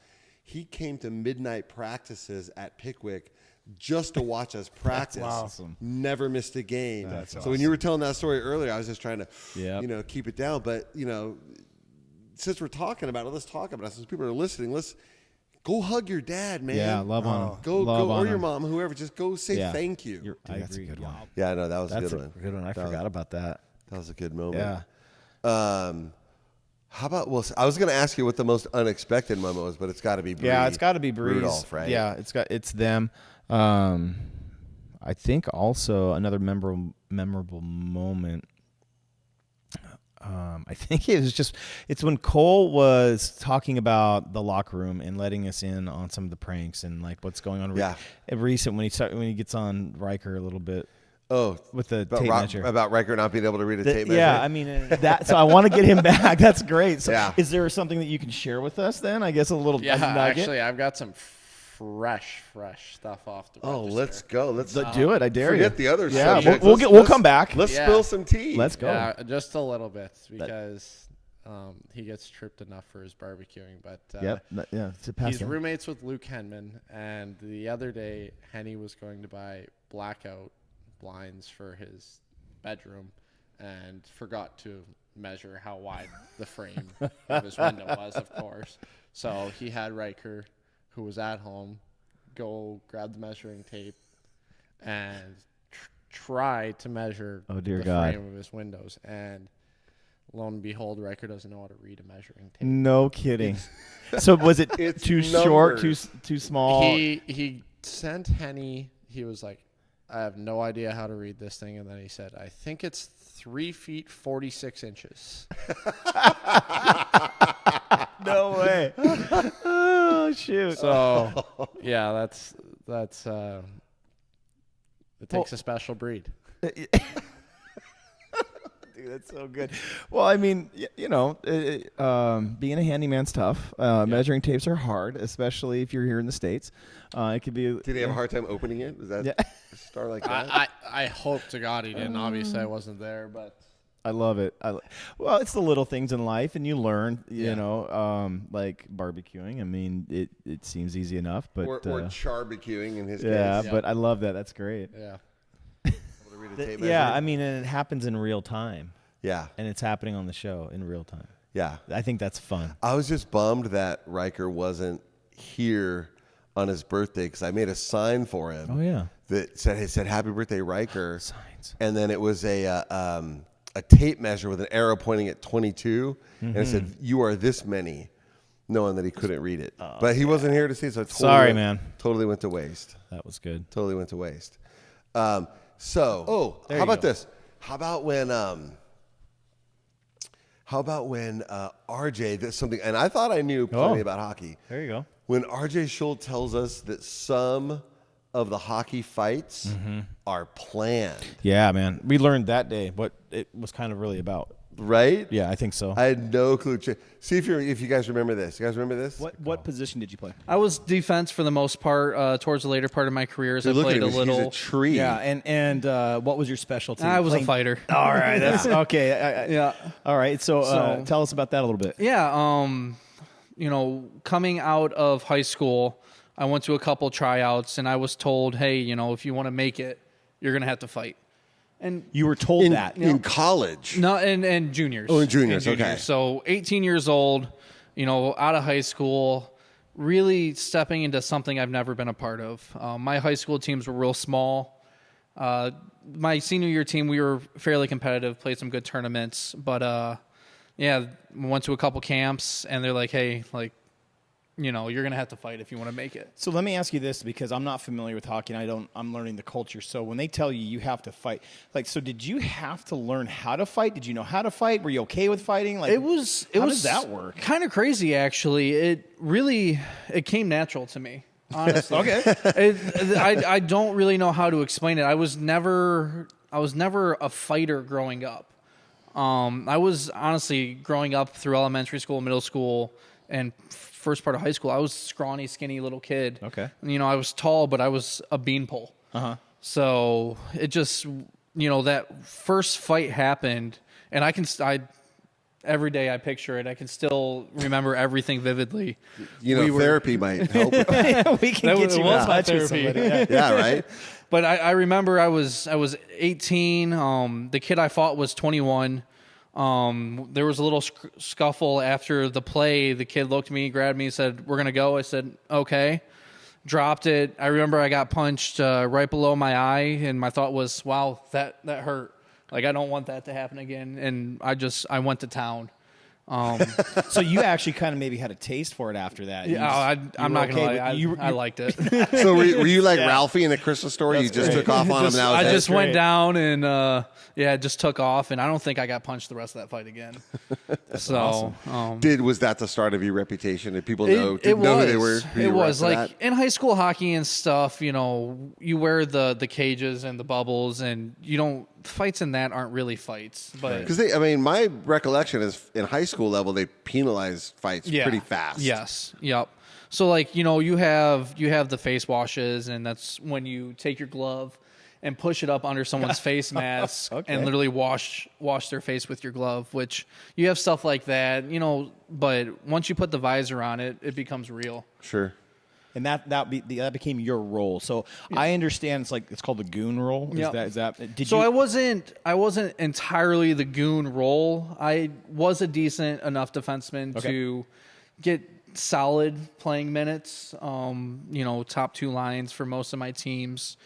He came to midnight practices at Pickwick just to watch us practice. That's awesome. Never missed a game. That's so awesome. when you were telling that story earlier, I was just trying to, keep it down. But, since we're talking about it, let's talk about it. Since people are listening, let's go hug your dad, man. Yeah, love on him. Go, love or on your him. mom, whoever. Just go say thank you. I that's a agree. good one. Yeah, I know. That was That's a good one. Good one. I forgot about that. That was a good moment. Yeah. How about, I was going to ask you what the most unexpected moment was, but it's got to be Bree. Yeah, it's got to be Breeze. Rudolph, right? Yeah, it's them. I think also another memorable moment. I think it's when Cole was talking about the locker room and letting us in on some of the pranks and like what's going on. Yeah. Recent when he gets on Riker a little bit. Oh, with the tape measure. About Riker not being able to read a tape measure. Yeah, I mean that. So I want to get him back. That's great. So is there something that you can share with us then? I guess a little nugget. Actually, I've got some fresh stuff off the register. Oh, let's go. Let's do it. I dare you. Forget the other Yeah, subject. we'll come back. Let's spill some tea. Let's go. Yeah, just a little bit because he gets tripped enough for his barbecuing. But he's roommates with Luke Henman, and the other day Henny was going to buy blackout blinds for his bedroom and forgot to measure how wide the frame of his window was, of course. So he had Riker, who was at home, go grab the measuring tape and try to measure the frame of his windows. And lo and behold, Riker doesn't know how to read a measuring tape. No kidding. So was it too short, too small? He sent Henny. He was like, I have no idea how to read this thing. And then he said, I think it's 3 feet 46 inches. No way. Oh, shoot. So, yeah, that's it takes a special breed. Dude, that's so good. Well, I mean, being a handyman's tough. Measuring tapes are hard, especially if you're here in the States. It could be. Did he have a hard time opening it? Was that a star like that? I hope to God he didn't. Obviously, I wasn't there, but I love it. Well, it's the little things in life, and you learn. Like barbecuing. I mean, it seems easy enough, but or charbecuing in his case. Yeah, but I love that. That's great. Yeah. I mean, and it happens in real time. Yeah. And it's happening on the show in real time. Yeah. I think that's fun. I was just bummed that Riker wasn't here on his birthday because I made a sign for him. Oh, yeah. that said "Happy Birthday, Riker," Signs. and then it was a tape measure with an arrow pointing at 22, and it said, "You are this many," knowing that he couldn't read it. But he wasn't here to see it, so it totally went to waste. That was good. Totally went to waste. There How you about go. this? How about when RJ did something, and I thought I knew plenty about hockey. There you go. When RJ Schultz tells us that some of the hockey fights are planned. Yeah, man. We learned that day what it was kind of really about. Right? Yeah, I think so. I had no clue. See if you guys remember this. You guys remember this? What position did you play? I was defense for the most part. Towards the later part of my career, as I played a little. He's a tree. Yeah, and what was your specialty? I was a fighter. All right, that's okay. Yeah. All right, so tell us about that a little bit. Yeah. Coming out of high school, I went to a couple tryouts, and I was told, hey, if you want to make it, you're gonna have to fight. And you were told that in college? No, and juniors. Oh, in juniors. Okay. So 18 years old, out of high school, really stepping into something I've never been a part of. My high school teams were real small. My senior year team, we were fairly competitive, played some good tournaments, but we went to a couple camps, and they're like, hey, you're going to have to fight if you want to make it. So let me ask you this, because I'm not familiar with hockey, and I'm learning the culture. So when they tell you have to fight, so did you have to learn how to fight? Did you know how to fight? Were you okay with fighting? How does that work? Kind of crazy, actually. It came natural to me, honestly. Okay. I don't really know how to explain it. I was never a fighter growing up. I was honestly growing up through elementary school, middle school, and first part of high school. I was a scrawny, skinny little kid. Okay. I was tall, but I was a beanpole. Uh-huh. So it just, that first fight happened, and every day I picture it. I can still remember everything vividly. Therapy might help. We can get you in touch with somebody. Yeah, right. But I remember I was 18. The kid I fought was 21. There was a little scuffle after the play. The kid looked at me, grabbed me, said, "We're going to go." I said, "Okay." Dropped it. I remember I got punched right below my eye, and my thought was, wow, that hurt. I don't want that to happen again. And I went to town. So you actually kind of maybe had a taste for it after that. Yeah, I'm not going to lie. I liked it. So were you like Ralphie in the Christmas story? You just took off on him now? I just went down and just took off, and I don't think I got punched the rest of that fight again. So awesome. Was that the start of your reputation? Did people know who they were? It was like in high school hockey and stuff. You wear the cages and the bubbles, and fights in that aren't really fights. But because my recollection is in high school level they penalize fights pretty fast. Yes. Yep. So you have the face washes, and that's when you take your glove and push it up under someone's face mask and literally wash their face with your glove, which you have stuff like that, but once you put the visor on it, it becomes real. Sure. And that became your role. So I understand it's called the goon role. Is that I wasn't entirely the goon role. I was a decent enough defenseman to get solid playing minutes. Top two lines for most of my teams.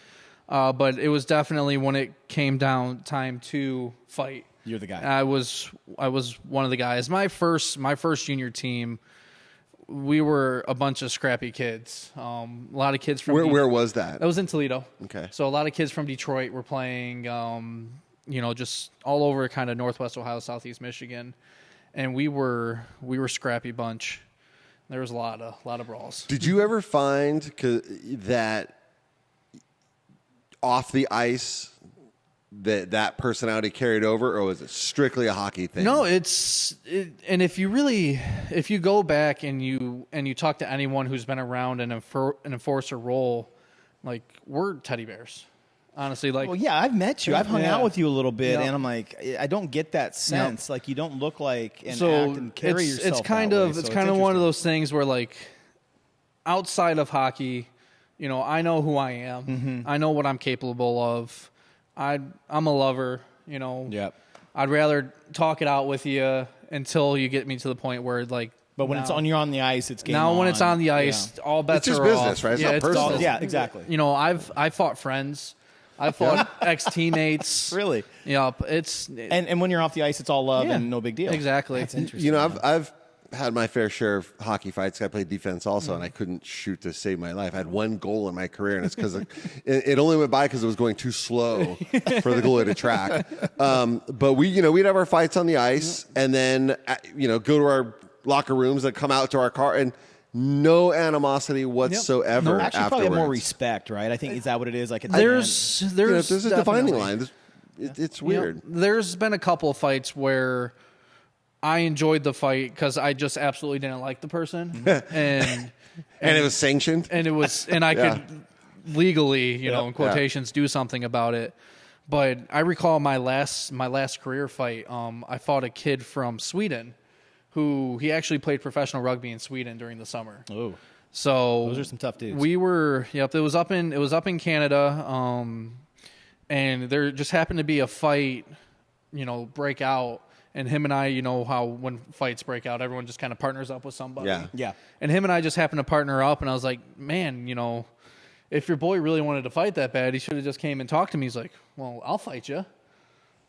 But it was definitely when it came down time to fight. You're the guy. I was one of the guys. My first junior team, we were a bunch of scrappy kids. A lot of kids from where was that? That was in Toledo. Okay. So a lot of kids from Detroit were playing. Just all over kind of Northwest Ohio, Southeast Michigan, and we were scrappy bunch. There was a lot of brawls. Did you ever find that off the ice that personality carried over, or was it strictly a hockey thing? No, and if you go back and you talk to anyone who's been around an enforcer role, we're teddy bears. Honestly, well, yeah, I've met you. I've hung out with you a little bit, Yeah. and I'm like, I don't get that sense. You don't look like and so act and carry yourself. It's kind of one of interesting. those things where outside of hockey, I know who I am. Mm-hmm. I know what I'm capable of. I'm a lover. Yep. I'd rather talk it out with you until you get me to the point where But when you're on the ice, it's game now on. when it's on the ice, all bets It's just are business, off. right? It's Yeah, not personal. all- Yeah, exactly. You know, I fought friends. I fought ex-teammates. Really? Yep. It's And when you're off the ice, it's all love Yeah, and no big deal. exactly. That's interesting. You know, I've had my fair share of hockey fights. I played defense also, and I couldn't shoot to save my life. I had one goal in my career, and it's because it only went by because it was going too slow for the goalie to track. But we'd have our fights on the ice, and then go to our locker rooms and come out to our car, and no animosity whatsoever. No, actually, probably have more afterwards. respect, right? I think is that what it is? Like there's There's a defining definitely- line. It's You know, weird. there's been a couple of fights where I enjoyed the fight because I just absolutely didn't like the person, and it was sanctioned, and I could legally, in quotations, do something about it. But I recall my last career fight. I fought a kid from Sweden, who he actually played professional rugby in Sweden during the summer. Oh, so those are some tough dudes. We were, It was up in Canada, and there just happened to be a fight, break out. And him and I, how when fights break out, everyone just kind of partners up with somebody. Yeah. And him and I just happened to partner up, and I was like, man, if your boy really wanted to fight that bad, he should have just came and talked to me. He's like, well, I'll fight you.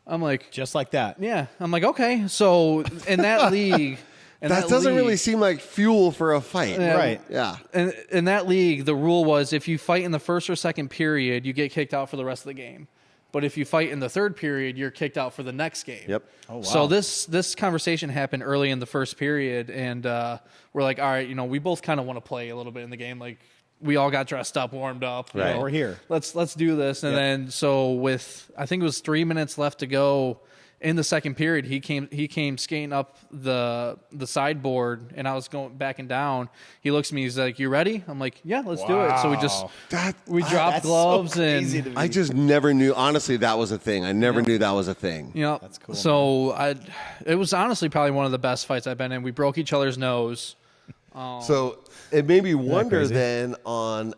I'm like, just like that. Yeah. I'm like, okay. So in that league, That doesn't really seem like fuel for a fight. Yeah. Right. Yeah. And in that league, the rule was if you fight in the first or second period, you get kicked out for the rest of the game. But if you fight in the third period, you're kicked out for the next game. Yep. Oh, wow. So this conversation happened early in the first period, and we're like, all right, we both kind of want to play a little bit in the game. Like, we all got dressed up, warmed up. Right. We're here. Let's do this. And then so with I think it was 3 minutes left to go in the second period, he came skating up the sideboard, and I was backing down. He looks at me, he's like, "You ready?" I'm like, "Yeah, let's do it." So we dropped gloves, and I just never knew. Honestly, that was a thing. I never knew that was a thing. that's cool. So it was honestly probably one of the best fights I've been in. We broke each other's nose. So it made me wonder crazy? then on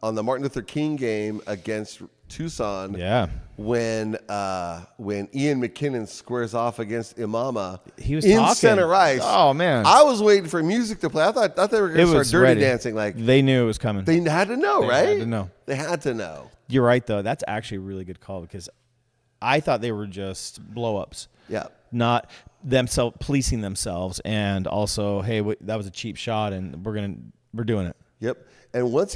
the Martin Luther King game against Tucson. Yeah. When Ian McKinnon squares off against Imama, He was in talking. center ice. Oh, man. I was waiting for music to play. I thought they were going It to start was dirty ready. dancing. Like They knew it was coming. they had to know, They right? had to know. They had to know. You're right, though. That's actually a really good call because I thought they were just blow-ups. Yeah. Not themselves policing themselves, and also, hey, that was a cheap shot, and we're doing it. Yep. And once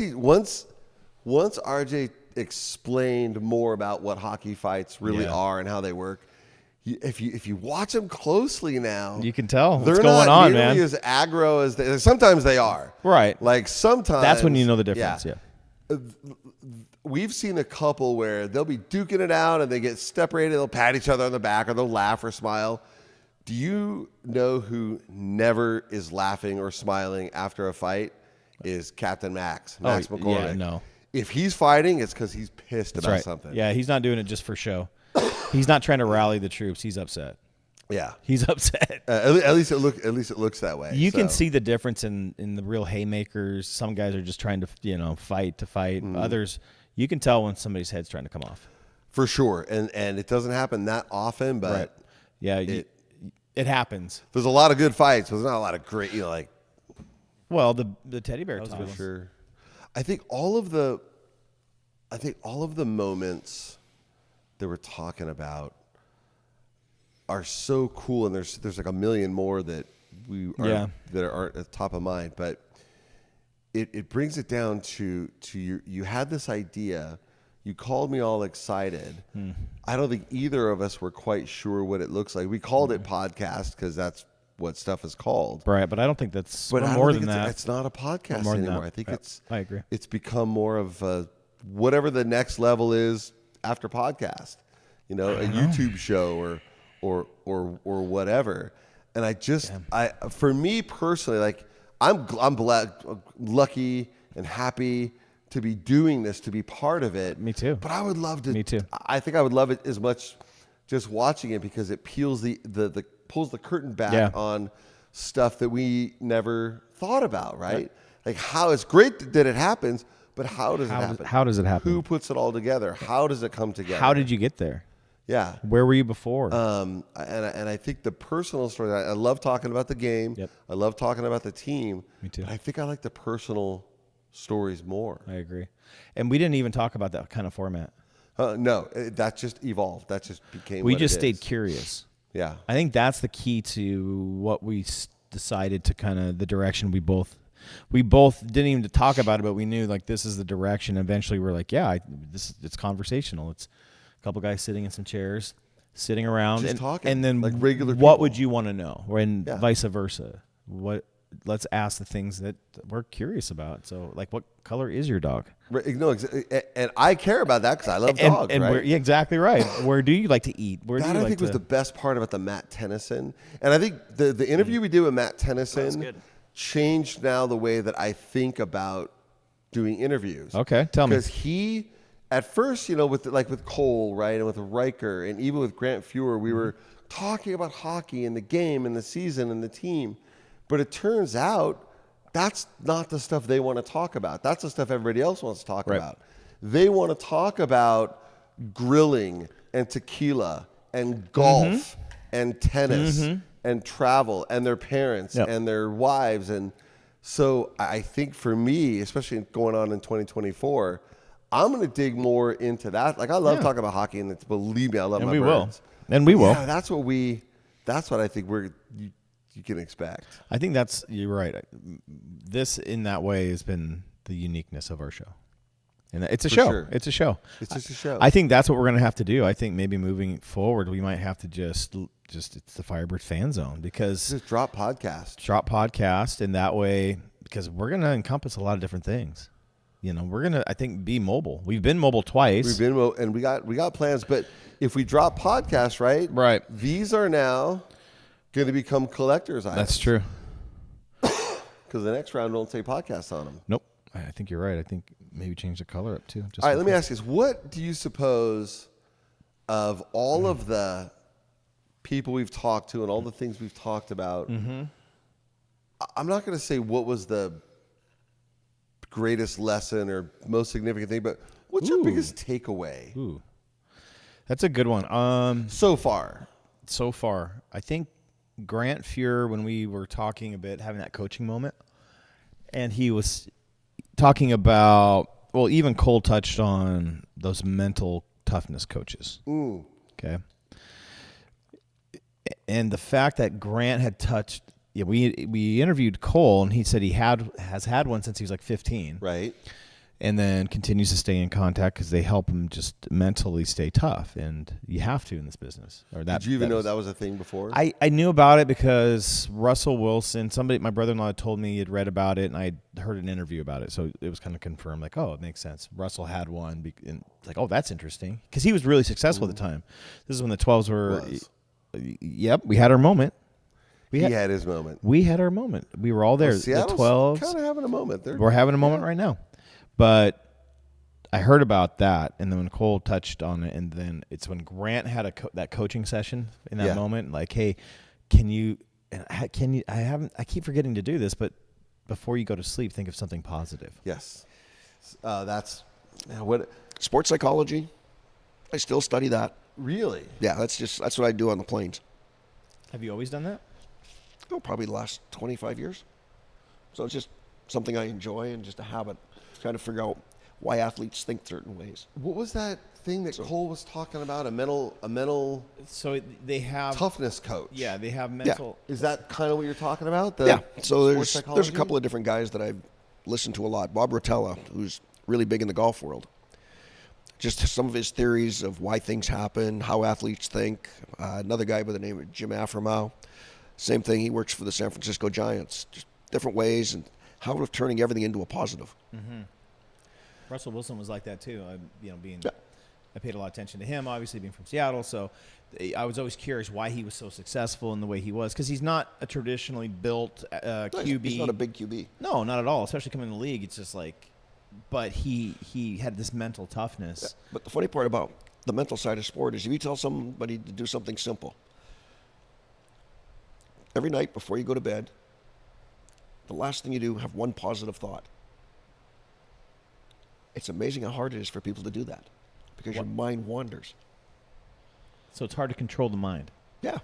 RJ explained more about what hockey fights really are and how they work, if you watch them closely now, You can tell they're what's going not on, nearly man. as aggro as they. Sometimes they are. Right. Like sometimes That's when you know the difference. Yeah. We've seen a couple where they'll be duking it out and they get separated. They'll pat each other on the back or they'll laugh or smile. Do you know who never is laughing or smiling after a fight? Is Captain Max McCormick. Yeah, no. If he's fighting, it's because he's pissed That's about right. something. Yeah, he's not doing it just for show. He's not trying to rally the troops. He's upset. Yeah. He's upset. At least it looks that way. You can So, see the difference in the real haymakers. Some guys are just trying to fight to fight. Mm-hmm. Others, you can tell when somebody's head's trying to come off. for sure, and it doesn't happen that often, but Right. Yeah, it happens. there's a lot of good fights, but there's not a lot of great, like. Well, the teddy bear time. For sure. I think all of the moments that we're talking about are so cool, and there's like a million more that that aren't at the top of mind. But it brings it down to you had this idea, you called me all excited. I don't think either of us were quite sure what it looks like. We called it podcast because that's what stuff is called. Right, but I don't think that's But I don't more think than that. It's not a podcast More than anymore. that. I think Yeah, I agree. It's become more of whatever the next level is after podcast. A YouTube show or whatever. And for me personally, like I'm lucky and happy to be doing this, to be part of it. Me too. But I would love to. Me too. I think I would love it as much just watching it because it peels pulls the curtain back on stuff that we never thought about, right? Like how it's great that it happens, but how does it happen? How does it happen? Who puts it all together? How does it come together? How did you get there? Yeah. Where were you before? And I think the personal story, I love talking about the game. Yep. I love talking about the team. Me too. But I think I like the personal stories more. I agree. And we didn't even talk about that kind of format. No, that just evolved. That just became We what just it stayed is. curious. Yeah. I think that's the key to what we decided to kind of the direction we both didn't even talk about it, but we knew like this is the direction. Eventually we're like, yeah, it's conversational. It's a couple guys sitting in some chairs, sitting around Just and talking, and then like regular what people. would you want to know? And Yeah. vice versa. Let's ask the things that we're curious about. So like, what color is your dog? No, and I care about that because I love dogs, and right? yeah, exactly right. Where do you like to eat? Where do That you I like think was to- the best part about the Matt Tennyson. And I think the interview we did with Matt Tennyson changed now the way that I think about doing interviews. Okay, tell me. Because he, at first, with Cole, right, and with Riker, and even with Grant Fuhr, we were talking about hockey and the game and the season and the team. But it turns out that's not the stuff they want to talk about. That's the stuff everybody else wants to talk about. They want to talk about grilling and tequila and golf and tennis and travel and their parents and their wives. And so I think for me, especially going on in 2024, I'm going to dig more into that. Like I love talking about hockey, and believe me, I love And my we birds. will. And we will. Yeah, that's what I think you can expect. I think you're right. This in that way has been the uniqueness of our show. And it's a For show. sure. It's a show. It's just a show. I think that's what we're going to have to do. I think maybe moving forward, we might have to just it's the Firebirds Fan Zone because just drop podcast. And that way, because we're going to encompass a lot of different things. We're going to, I think, be mobile. We've been mobile twice. We've been and we got plans, but if we drop podcasts, right? These are now going to become collector's items. That's true. Because the next round won't say podcasts on them. Nope. I think you're right. I think maybe change the color up too. All right, let me ask you this. What do you suppose of all of the people we've talked to and all the things we've talked about, I'm not going to say what was the greatest lesson or most significant thing, but what's your biggest takeaway? Ooh. That's a good one. So far, I think Grant Fuhr, when we were talking a bit, having that coaching moment, and he was talking about, well, even Cole touched on those mental toughness coaches. Ooh. Okay. And the fact that Grant had touched, we interviewed Cole, and he said he has had one since he was like 15. Right. And then continues to stay in contact because they help him just mentally stay tough, and you have to in this business. Did you even know that was a thing before? I knew about it because Russell Wilson, my brother-in-law told me he had read about it, and I heard an interview about it, so it was kind of confirmed. Like, oh, it makes sense. Russell had one, and it's like, oh, that's interesting because he was really successful at the time. This is when the 12s were. Yep, we had our moment. He had his moment. We had our moment. We were all there. Well, Seattle's the 12s kind of having a moment. We're having a moment right now. But I heard about that, and then when Cole touched on it, and then it's when Grant had that coaching session in that moment, like, hey, can you? I keep forgetting to do this, but before you go to sleep, think of something positive. Yes, that's what sports psychology. I still study that. Really? Yeah, that's what I do on the planes. Have you always done that? Oh, probably the last 25 years. So it's just something I enjoy and just a habit. Trying to figure out why athletes think certain ways. What was that thing that Cole was talking about? A mental. So they have toughness coach. Yeah, they have mental. Yeah. Is that kind of what you're talking about? Yeah. So there's a couple of different guys that I've listened to a lot. Bob Rotella, who's really big in the golf world. Just some of his theories of why things happen, how athletes think. Another guy by the name of Jim Afremau. Same thing. He works for the San Francisco Giants. Just different ways and how of turning everything into a positive. Mm-hmm. Russell Wilson was like that too. I paid a lot of attention to him, obviously being from Seattle. So I was always curious why he was so successful in the way he was, because he's not a traditionally built QB. He's not a big QB. No, not at all. Especially coming in the league, it's just like. But he had this mental toughness. Yeah. But the funny part about the mental side of sport is if you tell somebody to do something simple, every night before you go to bed, the last thing you do, have one positive thought. It's amazing how hard it is for people to do that because your mind wanders. So it's hard to control the mind. Yeah.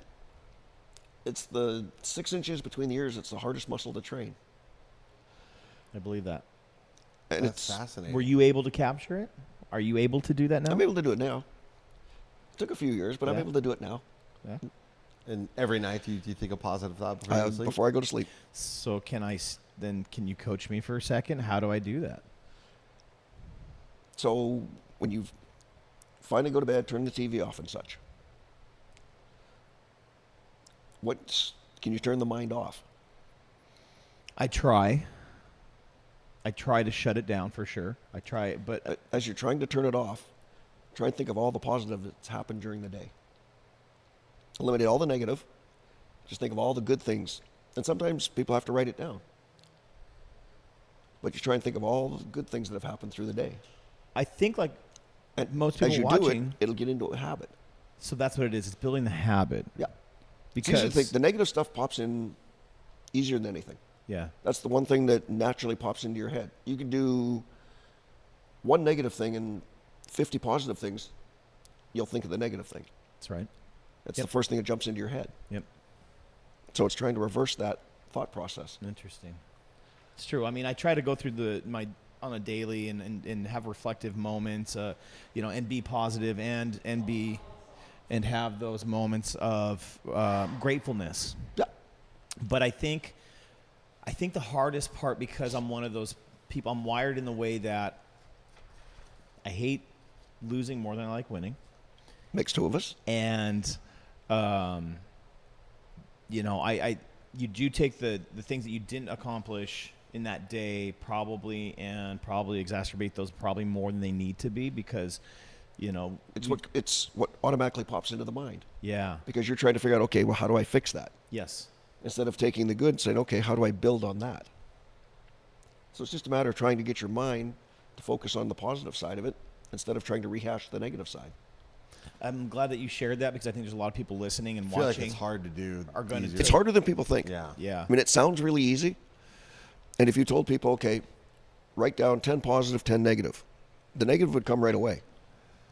It's the 6 inches between the ears. It's the hardest muscle to train. I believe that. And That's fascinating. Were you able to capture it? Are you able to do that now? I'm able to do it now. It took a few years, but I'm Yeah. able to do it now. Yeah. And every night, do you think a positive thought before you go to sleep? Before I go to sleep. So can you coach me for a second? How do I do that? So when you finally go to bed, turn the TV off and such. Can you turn the mind off? I try to shut it down for sure. I try, but as you're trying to turn it off, try and think of all the positive that's happened during the day. Eliminate all the negative. Just think of all the good things. And sometimes people have to write it down. But you try and think of all the good things that have happened through the day. I think like and most people as you watching, do it, it'll get into a habit. So that's what it is. It's building the habit. Yeah. Because It's easy to think the negative stuff pops in easier than anything. Yeah. That's the one thing that naturally pops into your head. You can do one negative thing and 50 positive things. You'll think of the negative thing. That's right. That's the first thing that jumps into your head. Yep. So it's trying to reverse that thought process. Interesting. It's true. I mean, I try to go through on a daily and have reflective moments, and be positive and have those moments of gratefulness. Yeah. But I think the hardest part, because I'm one of those people, I'm wired in the way that I hate losing more than I like winning. Makes two of us. And, you do take the things that you didn't accomplish in that day probably exacerbate those probably more than they need to be, because, it's what automatically pops into the mind. Yeah. Because you're trying to figure out, okay, well, how do I fix that? Yes. Instead of taking the good and saying, okay, how do I build on that? So it's just a matter of trying to get your mind to focus on the positive side of it instead of trying to rehash the negative side. I'm glad that you shared that, because I think there's a lot of people listening and I feel watching. like it's hard to do. Are going to. It's harder than people think. Yeah. Yeah. I mean, it sounds really easy. And if you told people, okay, write down 10 positive, 10 negative, the negative would come right away.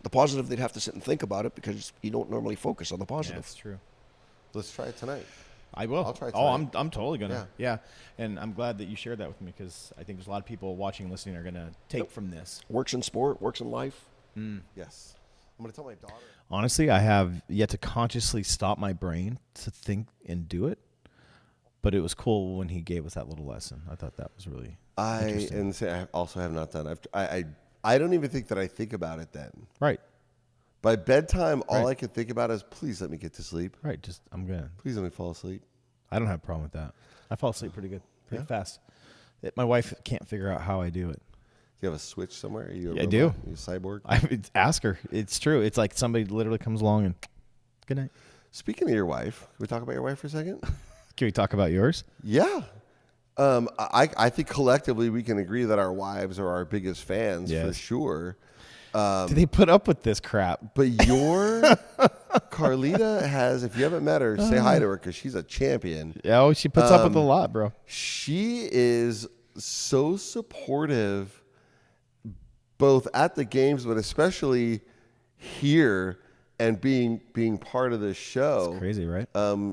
The positive, they'd have to sit and think about it, because you don't normally focus on the positive. Yeah, that's true. Let's try it tonight. I will. I'll try it tonight. tonight. I'm totally gonna. Yeah. And I'm glad that you shared that with me, because I think there's a lot of people watching and listening are gonna take from this. Works in sport, works in life. Yes. I'm going to tell my daughter. Honestly, I have yet to consciously stop my brain to think and do it. But it was cool when he gave us that little lesson. I thought that was really interesting. I also have not done. I don't even think that I think about it then. Right. By bedtime, all I can think about is, please let me get to sleep. Right. I'm gonna. Please let me fall asleep. I don't have a problem with that. I fall asleep pretty good, pretty fast. My wife can't figure out how I do it. Do you have a switch somewhere? Are you a I do. Are you a cyborg? Ask her. It's true. It's like somebody literally comes along and, good night. Speaking of your wife, can we talk about your wife for a second? Can we talk about yours? Yeah. I think collectively we can agree that our wives are our biggest fans for sure. Do they put up with this crap? But your Carlita has, if you haven't met her, say hi to her, because she's a champion. Yeah, she puts up with a lot, bro. She is so supportive, both at the games, but especially here and being part of the show. It's crazy, right?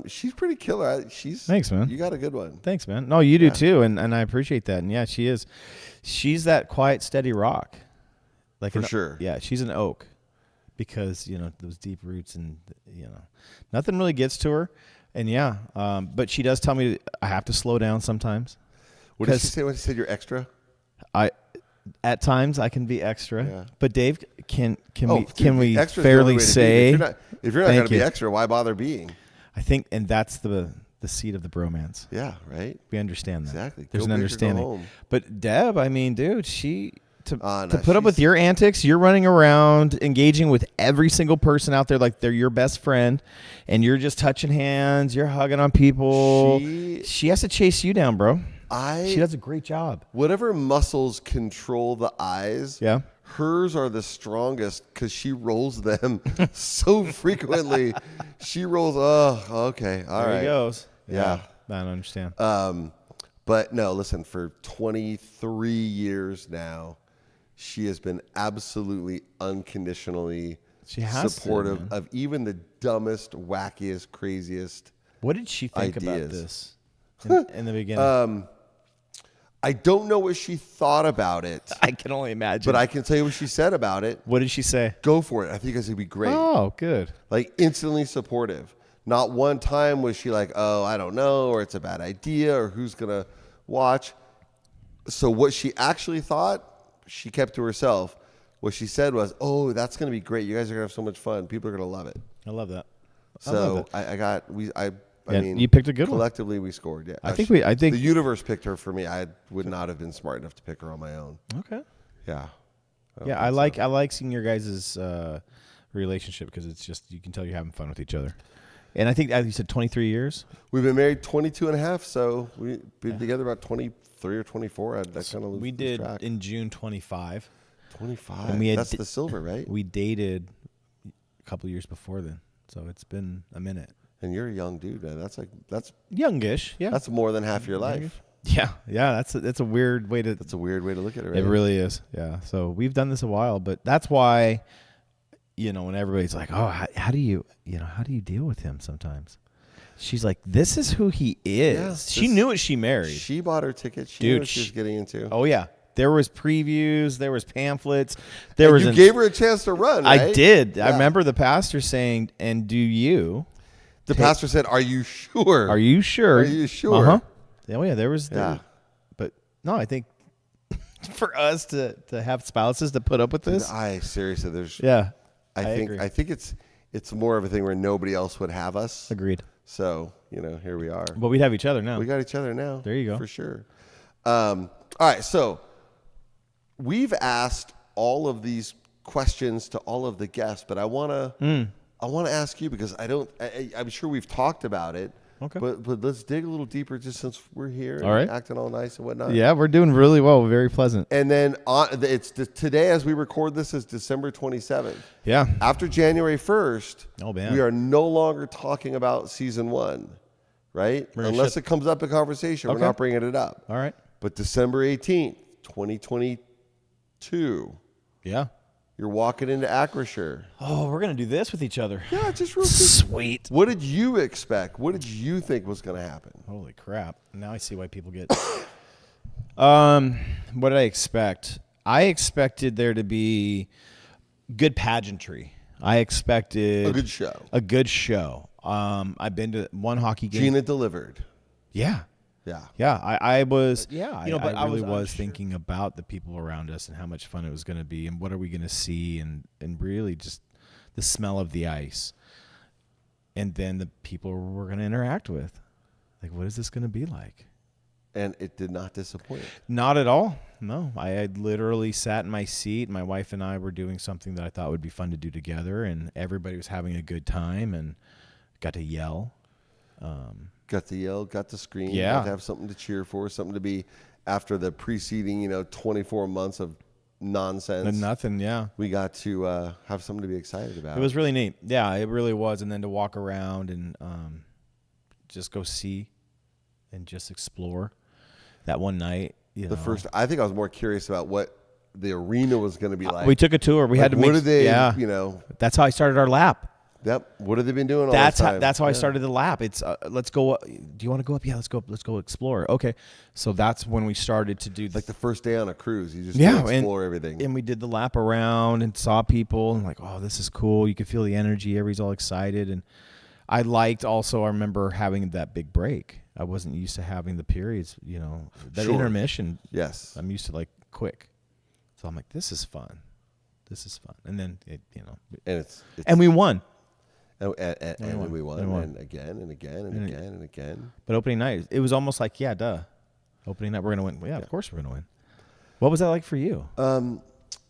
She's pretty killer. Thanks, man. You got a good one. Thanks, man. No, you do too, and I appreciate that. And yeah, she is. She's that quiet, steady rock. Like for sure. Yeah, she's an oak, because those deep roots, and nothing really gets to her. And but she does tell me I have to slow down sometimes. What did she say when she said you're extra? At times I can be extra, but Dave, can we extra fairly say if you're not going to be extra, why bother being? I think, and that's the seed of the bromance. Yeah, right. We understand that. Exactly. There's Go an big or go understanding. home. But Deb, I mean, dude, to put she's up with your antics, you're running around engaging with every single person out there like they're your best friend, and you're just touching hands, you're hugging on people. She has to chase you down, bro. She does a great job. Whatever muscles control the eyes, hers are the strongest, because she rolls them so frequently. She rolls. Oh, okay, all right. There he goes. Yeah, I don't understand. But no, listen. For 23 years now, she has been absolutely unconditionally She has supportive to, of even the dumbest, wackiest, craziest. What did she think about ideas. this in the beginning? I don't know what she thought about it. I can only imagine. But I can tell you what she said about it. What did she say? Go for it. I think it's going to be great. Oh, good. Like instantly supportive. Not one time was she like, oh, I don't know, or it's a bad idea, or who's going to watch. So what she actually thought, she kept to herself. What she said was, oh, that's going to be great. You guys are going to have so much fun. People are going to love it. I love that. So I mean, you picked a good one. Collectively, we scored. Yeah, I think the universe picked her for me. I would not have been smart enough to pick her on my own. Okay. Yeah. I like seeing your guys' relationship because it's just you can tell you're having fun with each other. And I think you said 23 years. We've been married 22 and a half, so we've been together about 23 or 24. We did track. In June 25. 25. And that's the silver, right? We dated a couple years before then, so it's been a minute. And you're a young dude, man. That's youngish. Yeah, that's more than half your life. Yeah. That's a weird way to. That's a weird way to look at it. Right? It really is. Yeah. So we've done this a while, but that's why, when everybody's like, "Oh, how do you deal with him?" Sometimes she's like, "This is who he is." Yeah, she knew what she married. She bought her ticket. She knew what she was getting into. Oh yeah. There was previews. There was pamphlets. You gave her a chance to run. Right? I did. Yeah. I remember the pastor saying, "And do you?" The pastor said, "Are you sure? Are you sure? Are you sure?" Oh yeah, there was. Yeah. But no, I think for us to have spouses to put up with this, seriously, there's. Yeah. I think it's more of a thing where nobody else would have us. Agreed. So here we are. But we'd have each other now. We got each other now. There you go. For sure. All right, so we've asked all of these questions to all of the guests, but I want to ask you because I'm sure we've talked about it. Okay. But let's dig a little deeper just since we're here all right. acting all nice and whatnot. Yeah, we're doing really well. We're very pleasant. And then today as we record this is December 27th. Yeah. After January 1st, man. we are no longer talking about season 1, right? Unless it comes up in conversation, we're not bringing it up. All right. But December 18th, 2022. Yeah. You're walking into Acrisure. Oh, we're going to do this with each other. Yeah, just real quick. Sweet. What did you expect? What did you think was going to happen? Holy crap. Now I see why people get... What did I expect? I expected there to be good pageantry. I expected... A good show. A good show. I've been to one hockey game. Gina delivered. Yeah. Yeah. Yeah, I was, but I really was thinking about the people around us and how much fun it was going to be and what are we going to see and really just the smell of the ice. And then the people we're going to interact with. Like, what is this going to be like? And it did not disappoint. Not at all. No, I had literally sat in my seat. My wife and I were doing something that I thought would be fun to do together, and everybody was having a good time and got to yell. Got to yell, got to scream, yeah. got to have something to cheer for, something to be after the preceding, 24 months of nonsense. And nothing, yeah. We got to have something to be excited about. It was really neat. Yeah, it really was. And then to walk around and just go see and just explore that one night. I think I was more curious about what the arena was going to be like. We took a tour. We had to make. What did they, That's how I started our lap. Yep. What have they been doing all this time? That's how I started the lap. It's let's go. Do you want to go up? Yeah, let's go explore. Okay. So that's when we started to do like the first day on a cruise. You just explore everything. And we did the lap around and saw people and like, oh, this is cool. You could feel the energy. Everybody's all excited. And I remember having that big break. I wasn't used to having the periods, that intermission. Yes. I'm used to like quick. So I'm like, this is fun. And then and we won. And we won. And again and again and again and again. But opening night, it was almost like, yeah, duh. Opening night, we're going to win. Well, yeah, of course we're going to win. What was that like for you?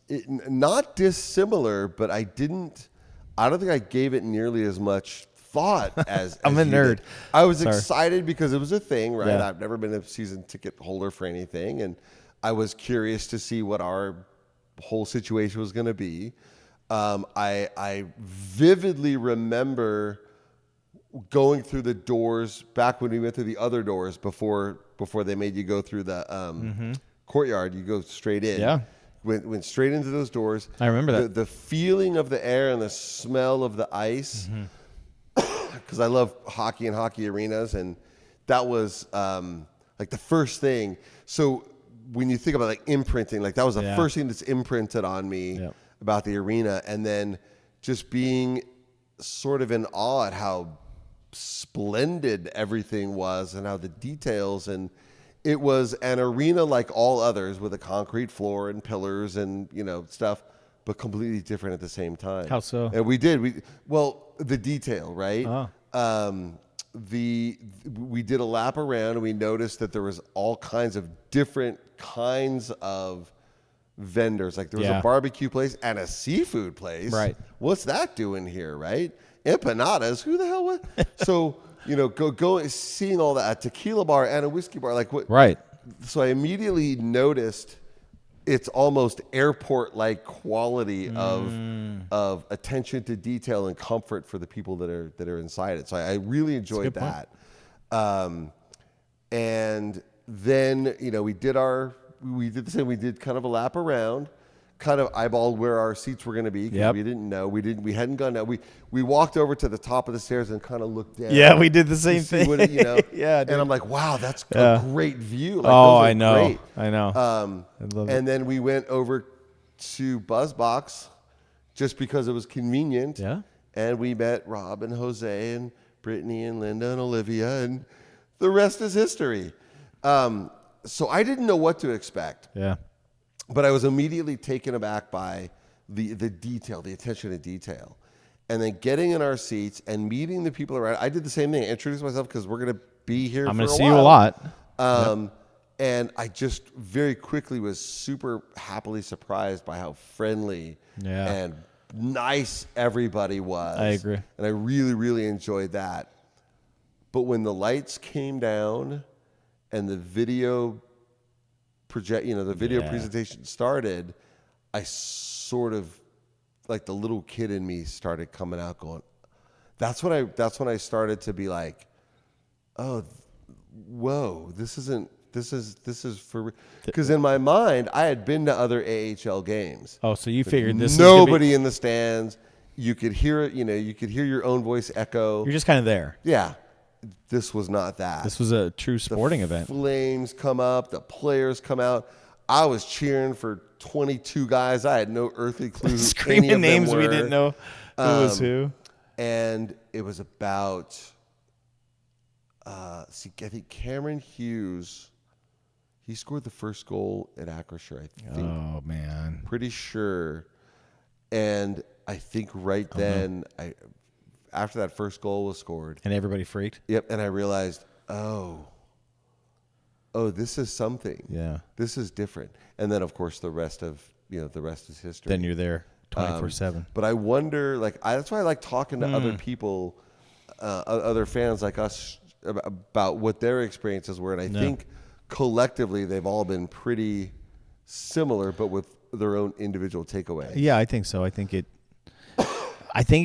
Not dissimilar, but I don't think I gave it nearly as much thought as I'm a nerd. Did. I was excited because it was a thing, right? Yeah. I've never been a season ticket holder for anything, and I was curious to see what our whole situation was going to be. I vividly remember going through the doors back when we went through the other doors before they made you go through the courtyard. You go straight in. Yeah. went straight into those doors. I remember that. The feeling of the air and the smell of the ice, because I love hockey and hockey arenas, and that was like the first thing. So when you think about like imprinting, like that was the first thing that's imprinted on me about the arena, and then just being sort of in awe at how splendid everything was and how the details, and it was an arena like all others with a concrete floor and pillars and stuff, but completely different at the same time. How so? And we the detail, right? We did a lap around and we noticed that there was all kinds of different kinds of vendors. Like there was a barbecue place and a seafood place. Right. What's that doing here, right? Empanadas. Who the hell was? So, go seeing all that, a tequila bar and a whiskey bar. Like what? Right. So I immediately noticed it's almost airport-like quality of attention to detail and comfort for the people that are inside it. So I really enjoyed that. And then we did the same. We did kind of a lap around, kind of eyeballed where our seats were going to be because we didn't know. We hadn't gone down. We walked over to the top of the stairs and kind of looked down. Yeah, we did the same thing. Yeah, and I'm like, wow, that's a great view. Like, I know. Great. I know. I love it. Then we went over to BuzzBox just because it was convenient. Yeah. And we met Rob and Jose and Brittany and Linda and Olivia, and the rest is history. So I didn't know what to expect. Yeah. But I was immediately taken aback by the detail, the attention to detail. And then getting in our seats and meeting the people around. I did the same thing. I introduced myself because we're going to be here for a while. I'm going to see you a lot. And I just very quickly was super happily surprised by how friendly and nice everybody was. I agree. And I really, really enjoyed that. But when the lights came down and the video presentation started, I sort of, like the little kid in me started coming out going, that's when I started to be like, oh, whoa, this is for, because in my mind, I had been to other AHL games. Oh, so you figured this nobody in the stands. You could hear it, you could hear your own voice echo. You're just kind of there. Yeah. This was not that. This was a true sporting event. Flames come up, the players come out. I was cheering for 22 guys. I had no earthly clue who Screaming any of them names were. we didn't know who was who. And it was about, I think Cameron Hughes, he scored the first goal at Acrisure, I think. Oh, man. Pretty sure. And I think right then, after that first goal was scored. And everybody freaked? Yep. And I realized, oh, this is something. Yeah. This is different. And then, of course, the rest is history. Then you're there 24/7. But I wonder, that's why I like talking to other people, other fans like us about what their experiences were. And I think collectively they've all been pretty similar, but with their own individual takeaways. Yeah, I think so. I think it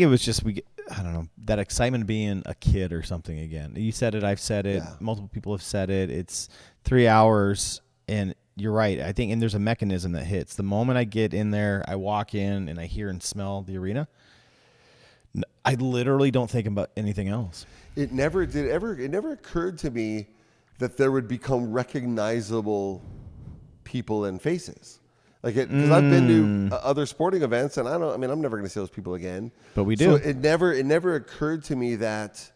was just I don't know, that excitement of being a kid or something again. You said it, I've said it, multiple people have said it. It's 3 hours, and you're right. I think, and there's a mechanism that hits. The moment I get in there, I walk in and I hear and smell the arena, I literally don't think about anything else. It never occurred to me that there would become recognizable people and faces. Because I've been to other sporting events, and I'm never going to see those people again. But we do. So it never occurred to me that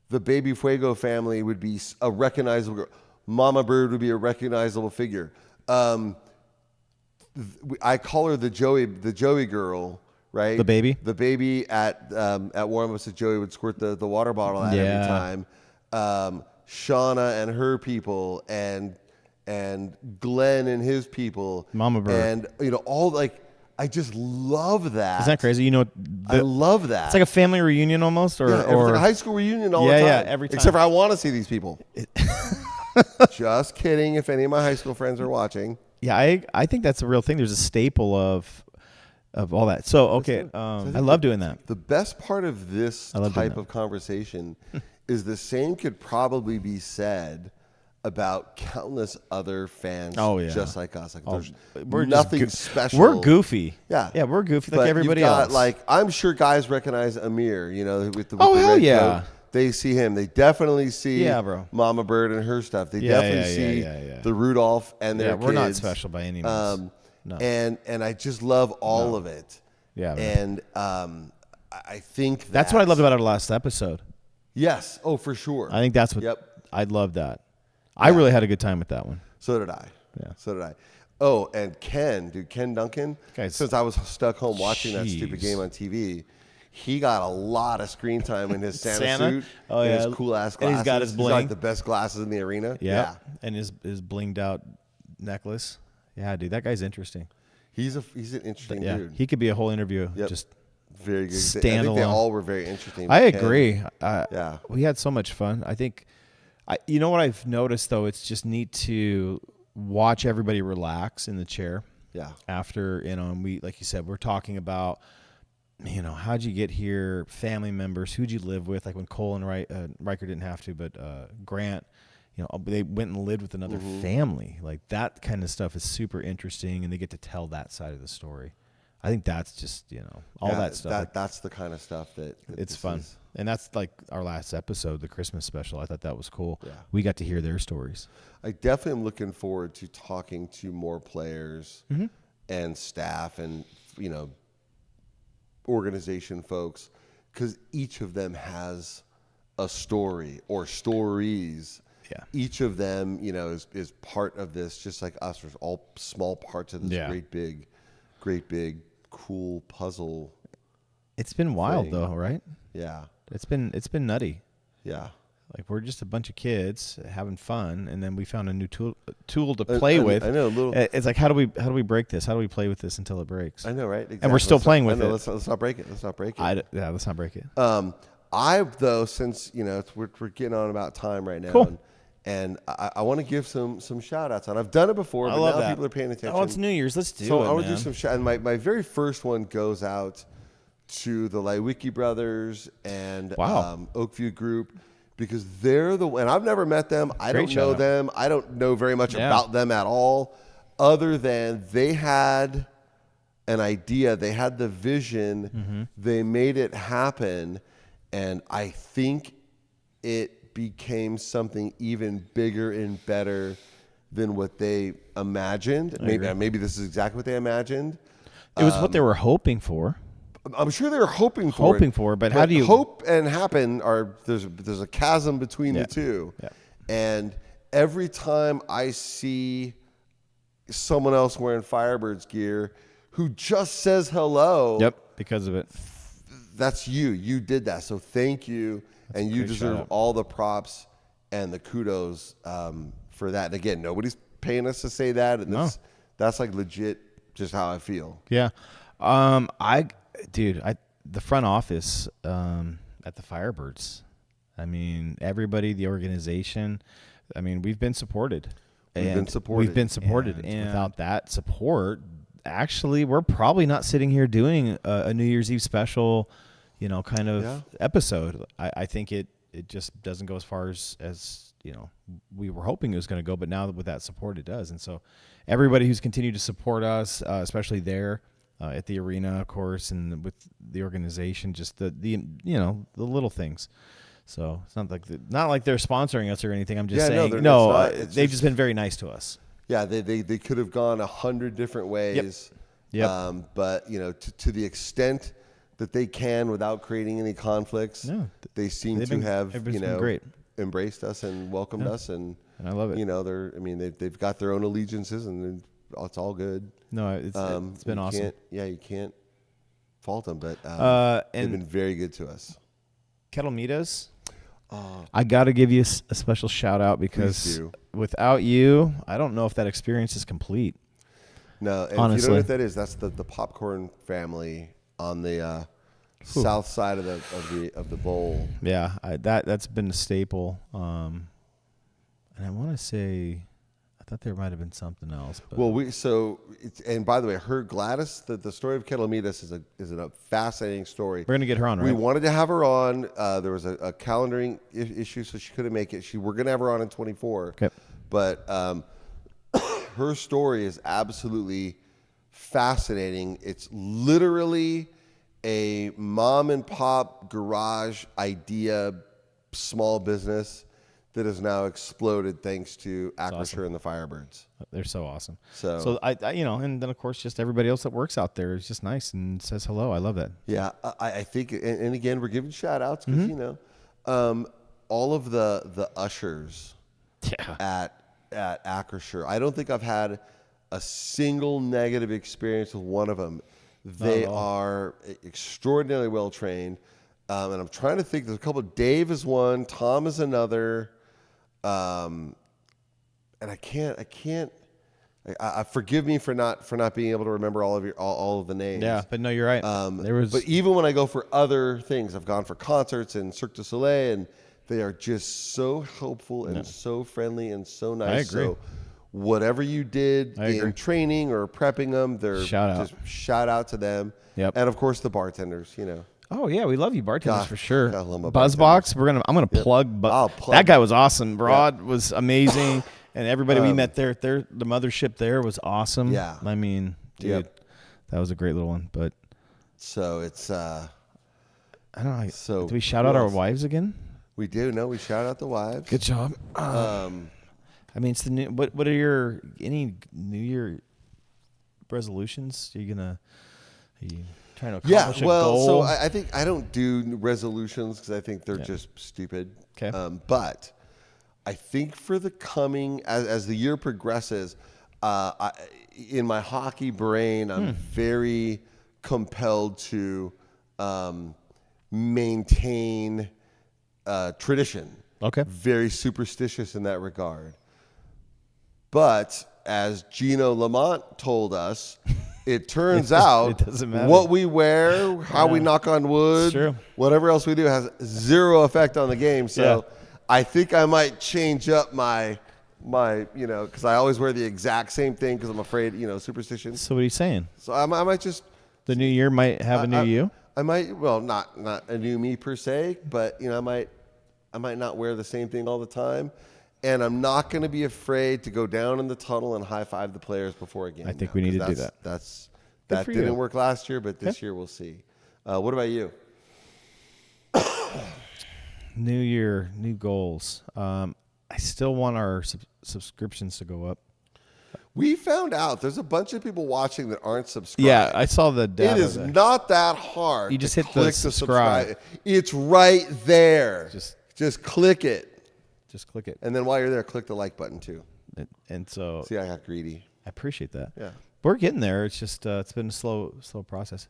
the Baby Fuego family would be a recognizable. Mama Bird would be a recognizable figure. I call her the Joey girl, right? The baby. The baby at warm-ups that Joey would squirt the water bottle at every time. Shauna and her people, and Glenn and his people, Mama Bird, and I just love that. Isn't that crazy? I love that. It's like a family reunion almost, or it's like a high school reunion all the time. Yeah, every time. Except for I want to see these people. Just kidding. If any of my high school friends are watching. Yeah, I think that's a real thing. There's a staple of all that. So okay, I love doing that. The best part of this type of conversation is the same could probably be said about countless other fans just like us. Like there's we're nothing special. We're goofy. Yeah, we're goofy but like everybody you've got, else. Like I'm sure guys recognize Amir. You know, with the hell red yeah. coat. They see him. They definitely see bro. Mama Bird and her stuff. They definitely see the Rudolph and their kids. We're not special by any means. No. And I just love all of it. Yeah, man. And I think that's what I loved about our last episode. Yes. Oh, for sure. I think that's what I loved that. I really had a good time with that one. So did I. Yeah. So did I. Oh, and Ken Duncan, since I was stuck home watching that stupid game on TV, he got a lot of screen time in his Santa suit. Oh, and yeah. his cool-ass glasses. And he's got his bling. He's like the best glasses in the arena. Yeah. And his blinged out necklace. Yeah, dude, that guy's interesting. He's an interesting dude. He could be a whole interview. Just very good. Standalone. I think they all were very interesting. I agree. We had so much fun. I think, you know what I've noticed though, it's just neat to watch everybody relax in the chair. Yeah. After, and we, like you said, we're talking about, how'd you get here? Family members, who'd you live with? Like when Cole and Riker didn't have to, but Grant, they went and lived with another family. Like that kind of stuff is super interesting, and they get to tell that side of the story. I think that's just, all that stuff. That's the kind of stuff that it's fun. And that's like our last episode, the Christmas special. I thought that was cool. Yeah. We got to hear their stories. I definitely am looking forward to talking to more players and staff and, organization folks, because each of them has a story or stories. Yeah. Each of them, is part of this, just like us. We're all small parts of this great big, cool puzzle. It's been wild though, right? Yeah. It's been nutty. Yeah. Like we're just a bunch of kids having fun, and then we found a new tool to play with. I know. It's like how do we break this? How do we play with this until it breaks? I know, right? Exactly. And we're still playing with it. Let's not break it. Let's not break it. Let's not break it. Since we're getting on about time right now, cool. and I want to give some shout outs. And I've done it before, but now people are paying attention. Oh, it's New Year's. Let's do it. So I want to do some shout. And my very first one goes out to the Lewicki brothers and Oakview Group, because they're and I've never met them. I don't know them. I don't know very much about them at all, other than they had an idea. They had the vision. They made it happen. And I think it became something even bigger and better than what they imagined. Maybe this is exactly what they imagined. It was what they were hoping for. I'm sure they were hoping for it, but how do you hope and happen? There's a chasm between the two, and every time I see someone else wearing Firebirds gear who just says hello, because of it, that's you. You did that, so thank you, and you deserve all the props and the kudos for that. And again, nobody's paying us to say that, and that's like legit, just how I feel. Yeah, the front office at the Firebirds, I mean, everybody, the organization, I mean, we've been supported. And without that support, actually, we're probably not sitting here doing a New Year's Eve special, kind of episode. I think it just doesn't go as far as we were hoping it was going to go, but now with that support, it does. And so everybody who's continued to support us, especially there at the arena, of course, and with the organization, just the little things. So it's not like they're sponsoring us or anything. I'm just saying, they've just been very nice to us. Yeah, they could have gone 100 different ways. Yep. But to the extent that they can without creating any conflicts, they seem to have great. Embraced us and welcomed us, and I love it. They've got their own allegiances, and it's all good. No, it's been awesome. You can't fault them, but they've been very good to us. Kettle Mitas, I got to give you a special shout out, because without you, I don't know if that experience is complete. No, and honestly. If you don't know what that is, that's the popcorn family on the south side of the bowl. Yeah, that's been a staple. And I want to say, I thought there might have been something else. But. Well, and by the way, Gladys, the story of Kettle Mitas is a fascinating story. We're gonna get her on, right? We wanted to have her on. There was a calendaring issue, so she couldn't make it. We're gonna have her on in 24. Okay. But her story is absolutely fascinating. It's literally a mom and pop garage idea, small business that has now exploded thanks to Acrisure and the Firebirds. They're so awesome. So I and then of course just everybody else that works out there is just nice and says hello. I love that. Yeah, I think, and again, we're giving shout outs because, all of the ushers at Acrisure, I don't think I've had a single negative experience with one of them. They are extraordinarily well trained. And I'm trying to think, there's a couple. Dave is one, Tom is another. And I can't. Forgive me for not being able to remember all of the names. Yeah, but no, you're right. But even when I go for other things, I've gone for concerts and Cirque du Soleil, and they are just so helpful and so friendly and so nice. I agree. So whatever you did in training or prepping them, shout out to them. Yep. And of course the bartenders. Oh yeah, we love you bartenders for sure. I love my Buzzbox, I'm gonna plug. I'll plug. That guy was awesome. Rod was amazing, and everybody we met there, the mothership there was awesome. Yeah. I mean, dude, that was a great little one. But so it's I don't know. So do we shout out our wives again? We do. No, we shout out the wives. Good job. I mean, it's the new. What are any New Year resolutions? Are you trying to accomplish a goal? So I think I don't do resolutions because I think they're just stupid. Okay. But I think for the coming, as the year progresses, in my hockey brain, I'm very compelled to maintain tradition. Okay. Very superstitious in that regard. But as Gino Lamont told us, it turns out it doesn't matter. What we wear, how we knock on wood, whatever else we do has zero effect on the game. So I think I might change up my because I always wear the exact same thing because I'm afraid, superstition. So what are you saying? So I might just... The new year might have a new you? I might, well, not a new me per se, but, I might not wear the same thing all the time. And I'm not going to be afraid to go down in the tunnel and high-five the players before a game. I think we need to do that. That didn't work last year, but this year we'll see. What about you? New year, new goals. I still want our subscriptions to go up. We found out there's a bunch of people watching that aren't subscribed. Yeah, I saw the data. It is not that hard. You just to hit click the subscribe. It's right there. Just click it. Just click it. And then while you're there, click the like button too. And so... See, I got greedy. I appreciate that. Yeah. We're getting there. It's just it's been a slow process.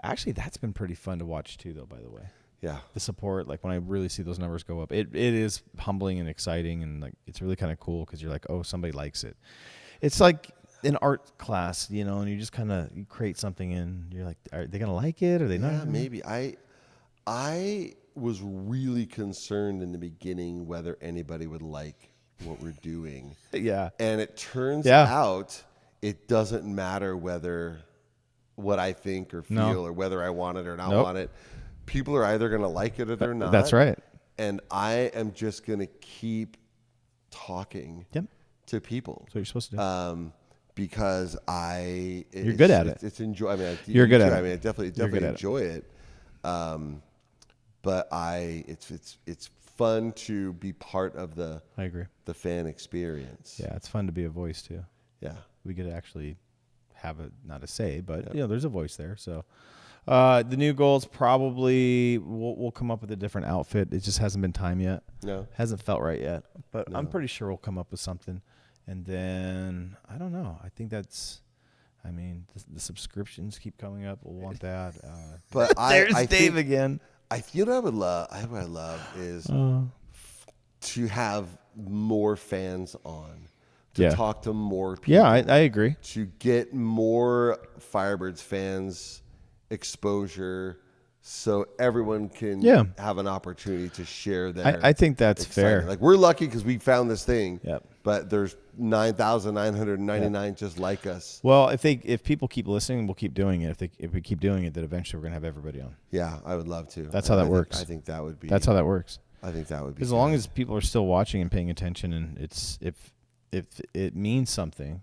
Actually, that's been pretty fun to watch too, though, by the way. Yeah. The support, like when I really see those numbers go up, it is humbling and exciting, and like it's really kind of cool because you're like, oh, somebody likes it. It's like an art class, and you just kind of create something and you're like, are they gonna like it? Are they not? Yeah, maybe. I was really concerned in the beginning whether anybody would like what we're doing. Yeah. And it turns out it doesn't matter what I think or feel or whether I want it or not want it. People are either going to like it or they're not. That's right. And I am just going to keep talking to people. That's what you're supposed to do. Because you're good at it. It's enjoy. I mean, you're good at it. I mean, I definitely enjoy it. But it's fun to be part of the. I agree. The fan experience. Yeah, it's fun to be a voice too. Yeah, we get to actually have not a say, but there's a voice there. So the new goals probably we'll come up with a different outfit. It just hasn't been time yet. No, hasn't felt right yet. But I'm pretty sure we'll come up with something. And then I don't know. I think that's. I mean, the subscriptions keep coming up. We'll want that. But there's I Dave think, again. I feel what I would love. What I love is to have more fans on, to talk to more people. Yeah, I agree. To get more Firebirds fans exposure, so everyone can have an opportunity to share their. I think that's fair. Like we're lucky because we found this thing. Yep. But there's 9,999 just like us. Well, if people keep listening, we'll keep doing it. If we keep doing it, then eventually we're gonna have everybody on. Yeah, I would love to. That's how that works. I think that would be. That's how that works. I think that would be. As long as people are still watching and paying attention, and it's if if it means something,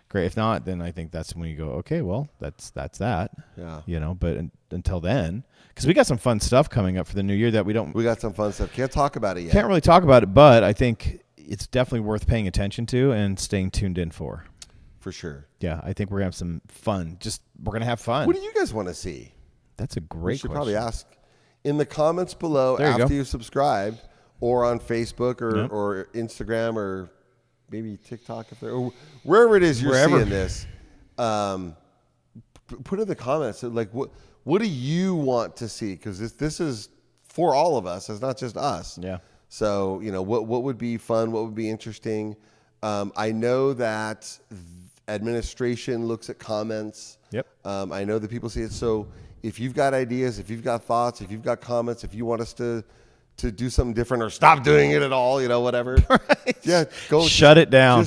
great. If not, then I think that's when you go, okay, well, that's that. Yeah. You know, but until then, because we got some fun stuff coming up for the new year that we got some fun stuff. Can't talk about it yet. Can't really talk about it, but I think it's definitely worth paying attention to and staying tuned in for. For sure. Yeah, I think we're going to have some fun. We're going to have fun. What do you guys want to see? That's a great question. You should probably ask in the comments below after you've subscribed, or on Facebook or Instagram or maybe TikTok or wherever it is you're seeing this. Put in the comments like what do you want to see? Because this is for all of us. It's not just us. Yeah. So what would be fun? What would be interesting? I know that administration looks at comments. Yep. I know that people see it. So if you've got ideas, if you've got thoughts, if you've got comments, if you want us to do something different or stop doing it at all, whatever. Right. Yeah, go shut it down.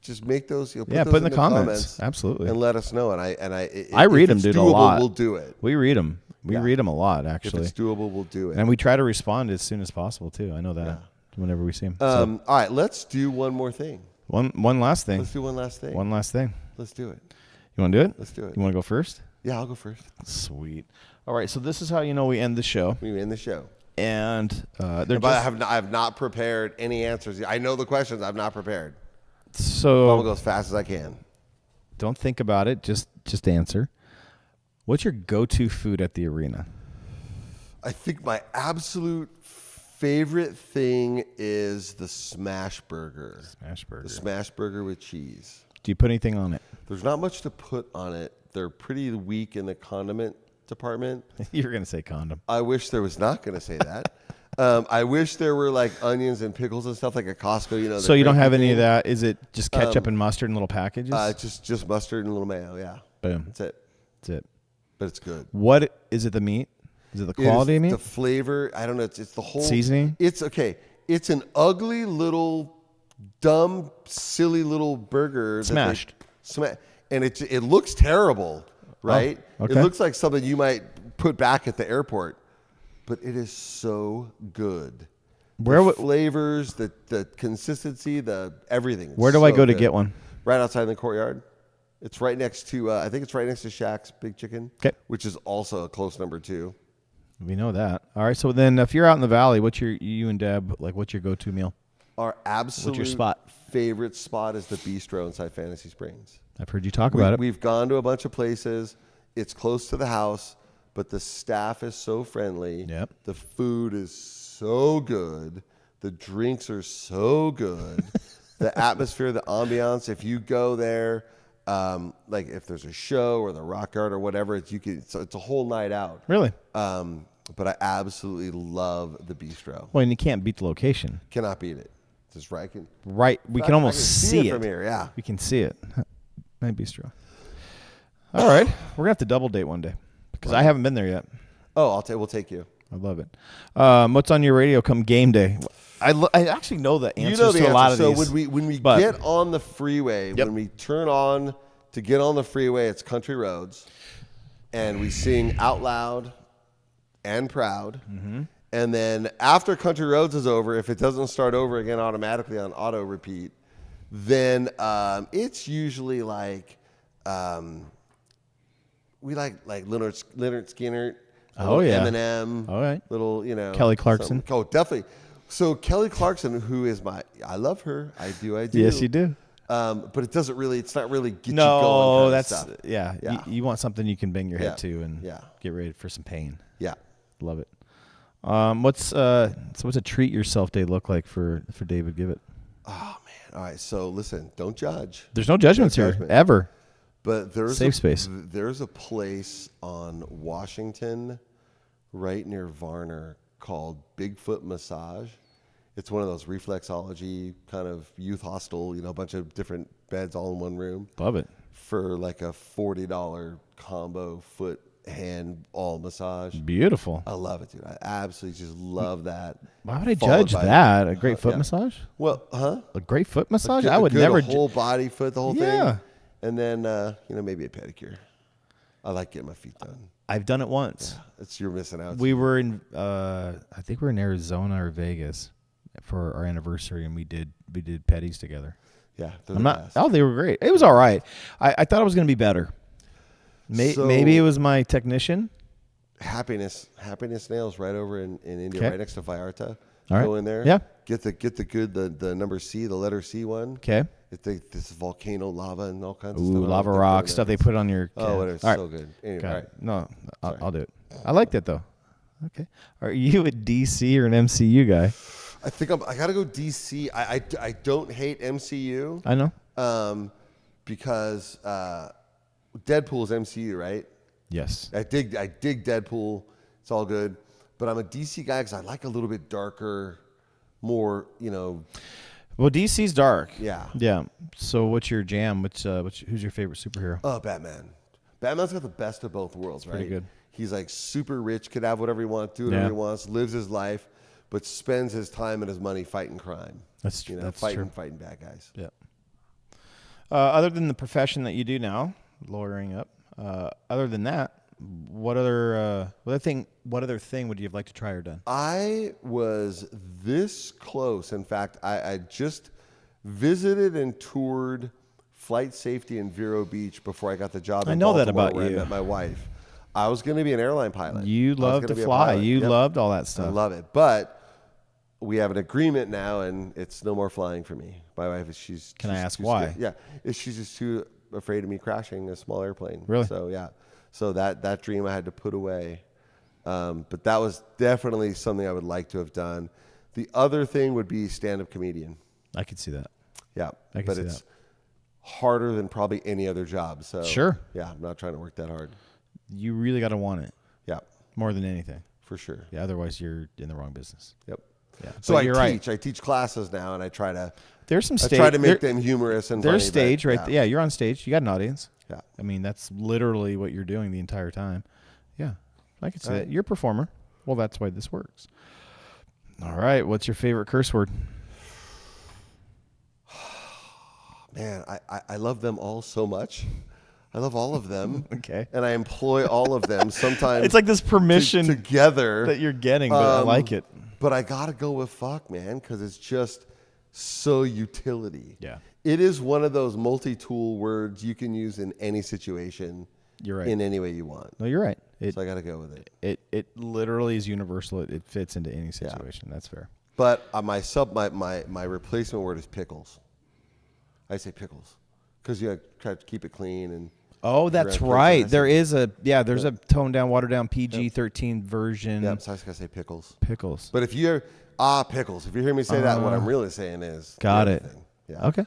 Just make those. Put those in the comments. Absolutely. And let us know. And I read them, dude, a lot. We'll do it. We read them. We read them a lot, actually. If it's doable, we'll do it. And we try to respond as soon as possible too. I know that whenever we see them. All right, let's do one more thing. One last thing. Let's do one last thing. One last thing. Let's do it. You want to do it? Let's do it. You want to go first? Yeah, I'll go first. Sweet. All right, so this is how we end the show. We end the show. And I have not prepared any answers. I know the questions. I've not prepared. So I'll go as fast as I can. Don't think about it. Just answer. What's your go-to food at the arena? I think my absolute favorite thing is the smash burger. Smash burger. The smash burger with cheese. Do you put anything on it? There's not much to put on it. They're pretty weak in the condiment department. You're going to say condom. I wish there was not going to say that. I wish there were like onions and pickles and stuff like at Costco. So you don't have any of that? Is it just ketchup and mustard in little packages? Just mustard and a little mayo. Yeah. Boom. That's it. That's it. But it's good. What is it? The meat? Is it the quality of meat? The flavor. I don't know. It's the whole seasoning. It's okay. It's an ugly little, dumb, silly little burger. Smashed. And it looks terrible, right? Oh, okay. It looks like something you might put back at the airport, but it is so good. The flavors, the consistency, the everything. Where do I go to get one? Right outside in the courtyard. It's right next to. I think it's right next to Shaq's Big Chicken. Okay. Which is also a close number 2. We know that. All right. So then, if you're out in the valley, what's you and Deb like? What's your go-to meal? Our absolute what's your spot? Favorite spot is the bistro inside Fantasy Springs. I've heard you talk about it. We've gone to a bunch of places. It's close to the house, but the staff is so friendly. Yep. The food is so good. The drinks are so good. The atmosphere, the ambiance. If you go there, like if there's a show or the rock art or whatever, it's a whole night out. Really? But I absolutely love the bistro. Well, and you can't beat the location. Cannot beat it. Just right. We can almost see it from here. Yeah, we can see it. Night bistro. All right, we're gonna have to double date one day because I haven't been there yet. Oh, we'll take you. I love it. What's on your radio come game day? I actually know the answers to a lot of these. So when we get on the freeway, when we turn on to get on the freeway, it's country roads, and we sing Out Loud and Proud. Mm-hmm. And then after Country Roads is over, if it doesn't start over again automatically on auto repeat, then it's usually like we like Leonard Skinner. Oh yeah, Eminem. All right, little Kelly Clarkson. Oh, definitely. So Kelly Clarkson, who is I love her. I do. Yes, you do. But it doesn't really. It's not really get you going. No, that's stuff. yeah. You want something you can bang your head to and yeah. get ready for some pain. Yeah, love it. What's a treat yourself day look like for David Gibbett? Oh man! All right, so listen, don't judge. There's no judgments here ever. But there's safe space. There's a place on Washington, right near Varner, called Bigfoot Massage. It's one of those reflexology kind of youth hostel, a bunch of different beds all in one room. Love it. For like a $40 combo foot hand all massage. Beautiful. I love it, dude. I absolutely just love that. Why would I judge that? A great foot yeah. massage? Well, a great foot massage? I would never. A whole body foot, the whole thing. Yeah. And then, maybe a pedicure. I like getting my feet done. I've done it once. Yeah, you're missing out. We were in, I think we were in Arizona or Vegas. for our anniversary, and we did petties together. Yeah, they were great. It was all right. I thought it was going to be better. Maybe it was my technician. Happiness Nails right over in India, Okay. right next to Vallarta. All right. Go in there. Yeah. Get the number C, the letter C one. Okay. This volcano lava and all kinds of Ooh, stuff. lava rock stuff they put on your. Oh, it is all right. so good. Anyway, Okay. all right. No, I'll do it. I like that though. Okay. Are you a DC or an MCU guy? I think I gotta go DC. I don't hate MCU. I know. Because Deadpool's MCU, right? Yes. I dig Deadpool. It's all good. But I'm a DC guy because I like a little bit darker, more, Well, DC's dark. Yeah. Yeah. So what's your jam? Who's your favorite superhero? Oh, Batman. Batman's got the best of both worlds, right? Pretty good. He's like super rich, could have whatever he wants, do whatever he wants, lives his life, but spends his time and his money fighting crime. That's true. true. Fighting bad guys. Yeah. Other than the profession that you do now, lawyering up, other than that, what other thing would you have liked to try or done? I was this close. In fact, I just visited and toured flight safety in Vero Beach before I got the job. I in know that Baltimore, about where you. I met my wife. I was going to be an airline pilot. You love to fly. You loved all that stuff. I love it, but we have an agreement now, and it's no more flying for me. My wife, she's. Can I she's ask too why? scared. Yeah, she's just too afraid of me crashing a small airplane. Really? So yeah, so that dream I had to put away. But that was definitely something I would like to have done. The other thing would be stand-up comedian. I could see that. Yeah, I can but see it's that. harder than probably any other job. So Sure. Yeah, I'm not trying to work that hard. You really got to want it. Yeah. More than anything. For sure. Yeah. Otherwise, you're in the wrong business. Yep. Yeah. So But you're right. I teach classes now, and I try to. There's some I stage. try to make them humorous and there's funny, stage but, right. Yeah, you're on stage. You got an audience. Yeah. I mean, that's literally what you're doing the entire time. Yeah, I could say All that. right. You're a performer. Well, that's why this works. All right. What's your favorite curse word? Man, I love them all so much. I love all of them. Okay. And I employ all of them. Sometimes It's like this permission together that you're getting, but I like it. But I gotta go with fuck, man, because it's just so utility. Yeah. It is one of those multi-tool words you can use in any situation. You're right. In any way you want. No, you're right. So I gotta go with it. It literally is universal. It fits into any situation. That's fair. But my replacement word is pickles. I say pickles because you try to keep it clean and. Oh, that's right. There's a toned down, watered down PG-13 version. Yeah, so I was gonna say pickles. Pickles. But if you're pickles, if you hear me say that, what I'm really saying is got it. Yeah. Okay.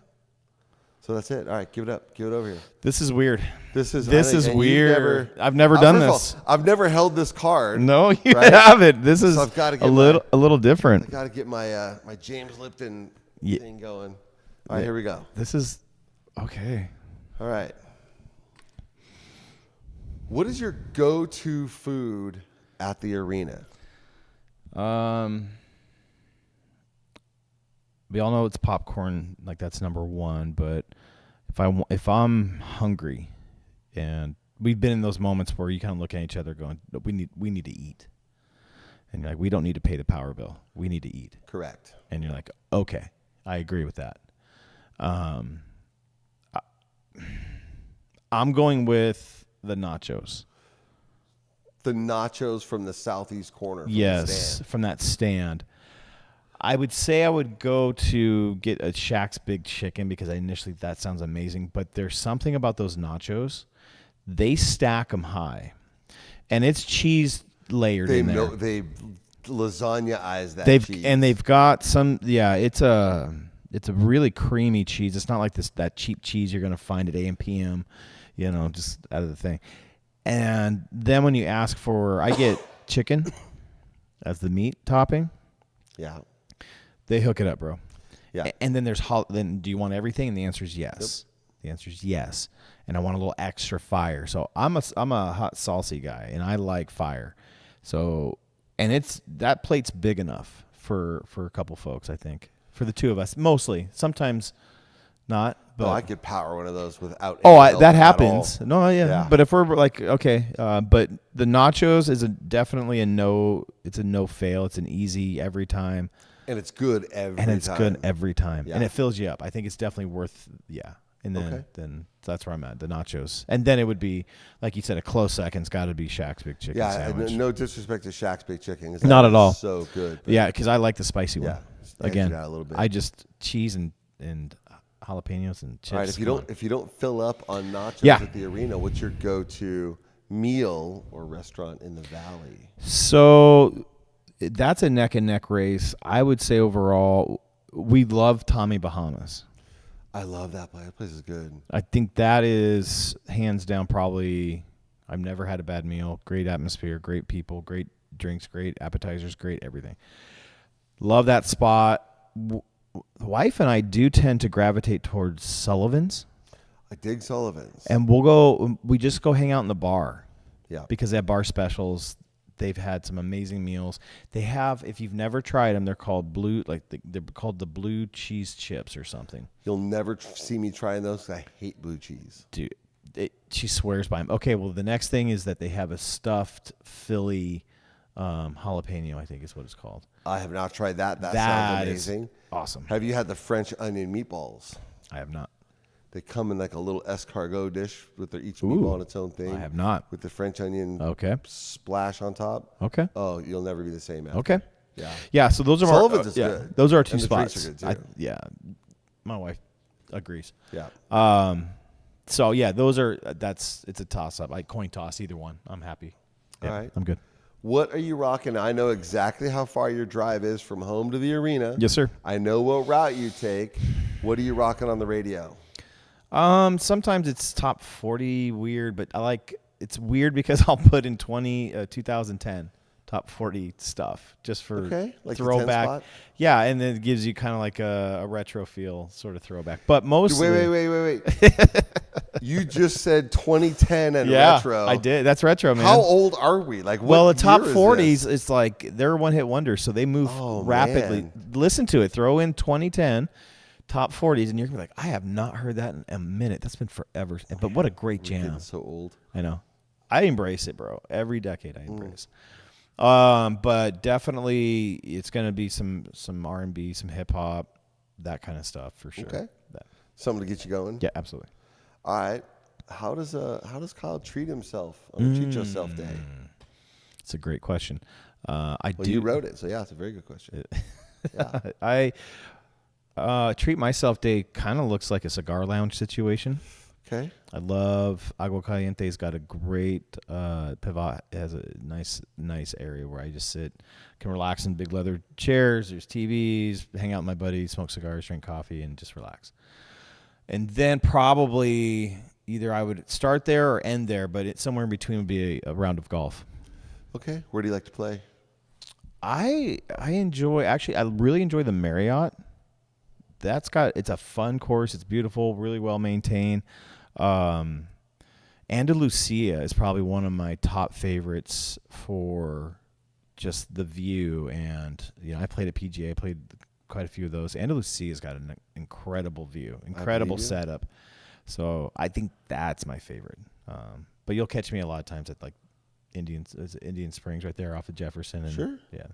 So that's it. All right, give it up. Give it over here. This is weird. This is weird. I've never done this. I've never held this card. No, you right? haven't. This is I've got to get a little different. I got to get my my James Lipton thing going. All right, here we go. This is okay. All right. What is your go-to food at the arena? We all know it's popcorn, like that's number one. But if I'm hungry, and we've been in those moments where you kind of look at each other, going, "We need to eat," and you're like, "We don't need to pay the power bill. We need to eat." Correct. And you're like, "Okay, I agree with that." I'm going with the nachos. The nachos from the southeast corner. From Yes, the stand. from that stand. I would say I would go to get a Shaq's Big Chicken because initially that sounds amazing. But there's something about those nachos. They stack them high. And it's cheese layered in there. They lasagna-ize that cheese. And they've got some, it's a really creamy cheese. It's not like that cheap cheese you're going to find at A&PM, just out of the thing. And then when you ask for, I get chicken as the meat topping. Yeah. They hook it up, bro. Yeah. And then then do you want everything? And the answer is yes. Yep. The answer is yes. And I want a little extra fire. So I'm a hot salsy guy, and I like fire. So, and that plate's big enough for a couple folks, I think. For the two of us, mostly. Sometimes not. But I could power one of those without. That happens. No, yeah. But if we're like, okay, but the nachos is definitely a no. It's a no fail. It's an easy every time. And it's good every and it's time. good every time, Yeah. and it fills you up. I think it's definitely worth, And then that's where I'm at, the nachos. And then it would be, like you said, a close second's got to be Shaq's Big Chicken Sandwich. No disrespect to Shaq's Big Chicken. Not at all. So good. Yeah, because I like the spicy one. Yeah, Again, a little bit. I just cheese and jalapenos and chips. All right, if you don't fill up on nachos at the arena, what's your go-to meal or restaurant in the Valley? So that's a neck and neck race. I would say overall, we love Tommy Bahama's. I love that place. That place is good. I think that is hands down probably. I've never had a bad meal. Great atmosphere, great people, great drinks, great appetizers, great everything. Love that spot. Wife and I do tend to gravitate towards Sullivan's. I dig Sullivan's. And we just go hang out in the bar. Yeah. Because they have bar specials. They've had some amazing meals. They have, if you've never tried them, they're called they're called the blue cheese chips or something. You'll never see me trying those because I hate blue cheese. Dude, she swears by them. Okay, well, the next thing is that they have a stuffed Philly jalapeno, I think is what it's called. I have not tried that. That sounds amazing. Awesome. Have you had the French onion meatballs? I have not. They come in like a little escargot dish with each meatball on its own thing. I have not. With the French onion splash on top. Okay. Oh, you'll never be the same after. Okay. Yeah. Yeah, so those are Sullivan's is good. Those are our two And the spots. drinks are good too. My wife agrees. Yeah. So yeah, those are it's a toss up. Like coin toss, either one. I'm happy. All right. I'm good. What are you rocking? I know exactly how far your drive is from home to the arena. Yes, sir. I know what route you take. What are you rocking on the radio? Sometimes it's top 40 weird, but it's weird because I'll put in 2010 top 40 stuff just for like the 10 throwback. spot? Yeah, and then it gives you kind of like a retro feel sort of throwback. But mostly Wait. You just said 2010 and retro. I did. That's retro, man. How old are we? Like, well, what the top year is 40s, this? it's like they're one-hit wonders, so they move rapidly. man. Listen to it. Throw in 2010 top 40s, and you're gonna be like, I have not heard that in a minute. That's been forever. But what a great We're getting jam! so old. I know. I embrace it, bro. Every decade, I embrace. But definitely, it's gonna be some R&B, some hip hop, that kind of stuff for sure. Okay. Something to get you going. Yeah, absolutely. All right. How does Kyle treat himself on a treat yourself day? It's a great question. You wrote it, so yeah, it's a very good question. Yeah. I treat myself day kind of looks like a cigar lounge situation. Okay. I love Agua Caliente's got a great pivot. It has a nice area where I just sit, can relax in big leather chairs. There's TVs, hang out with my buddies, smoke cigars, drink coffee, and just relax. And then probably either I would start there or end there, but somewhere in between would be a round of golf. Okay. Where do you like to play? I really enjoy the Marriott. It's a fun course. It's beautiful, really well maintained. Andalusia is probably one of my top favorites for just the view. And, I played at PGA. I played quite a few of those. Andalusia's got an incredible view, incredible setup. So I think that's my favorite. But you'll catch me a lot of times at like Indian Springs right there off of Jefferson. And, sure. Yeah.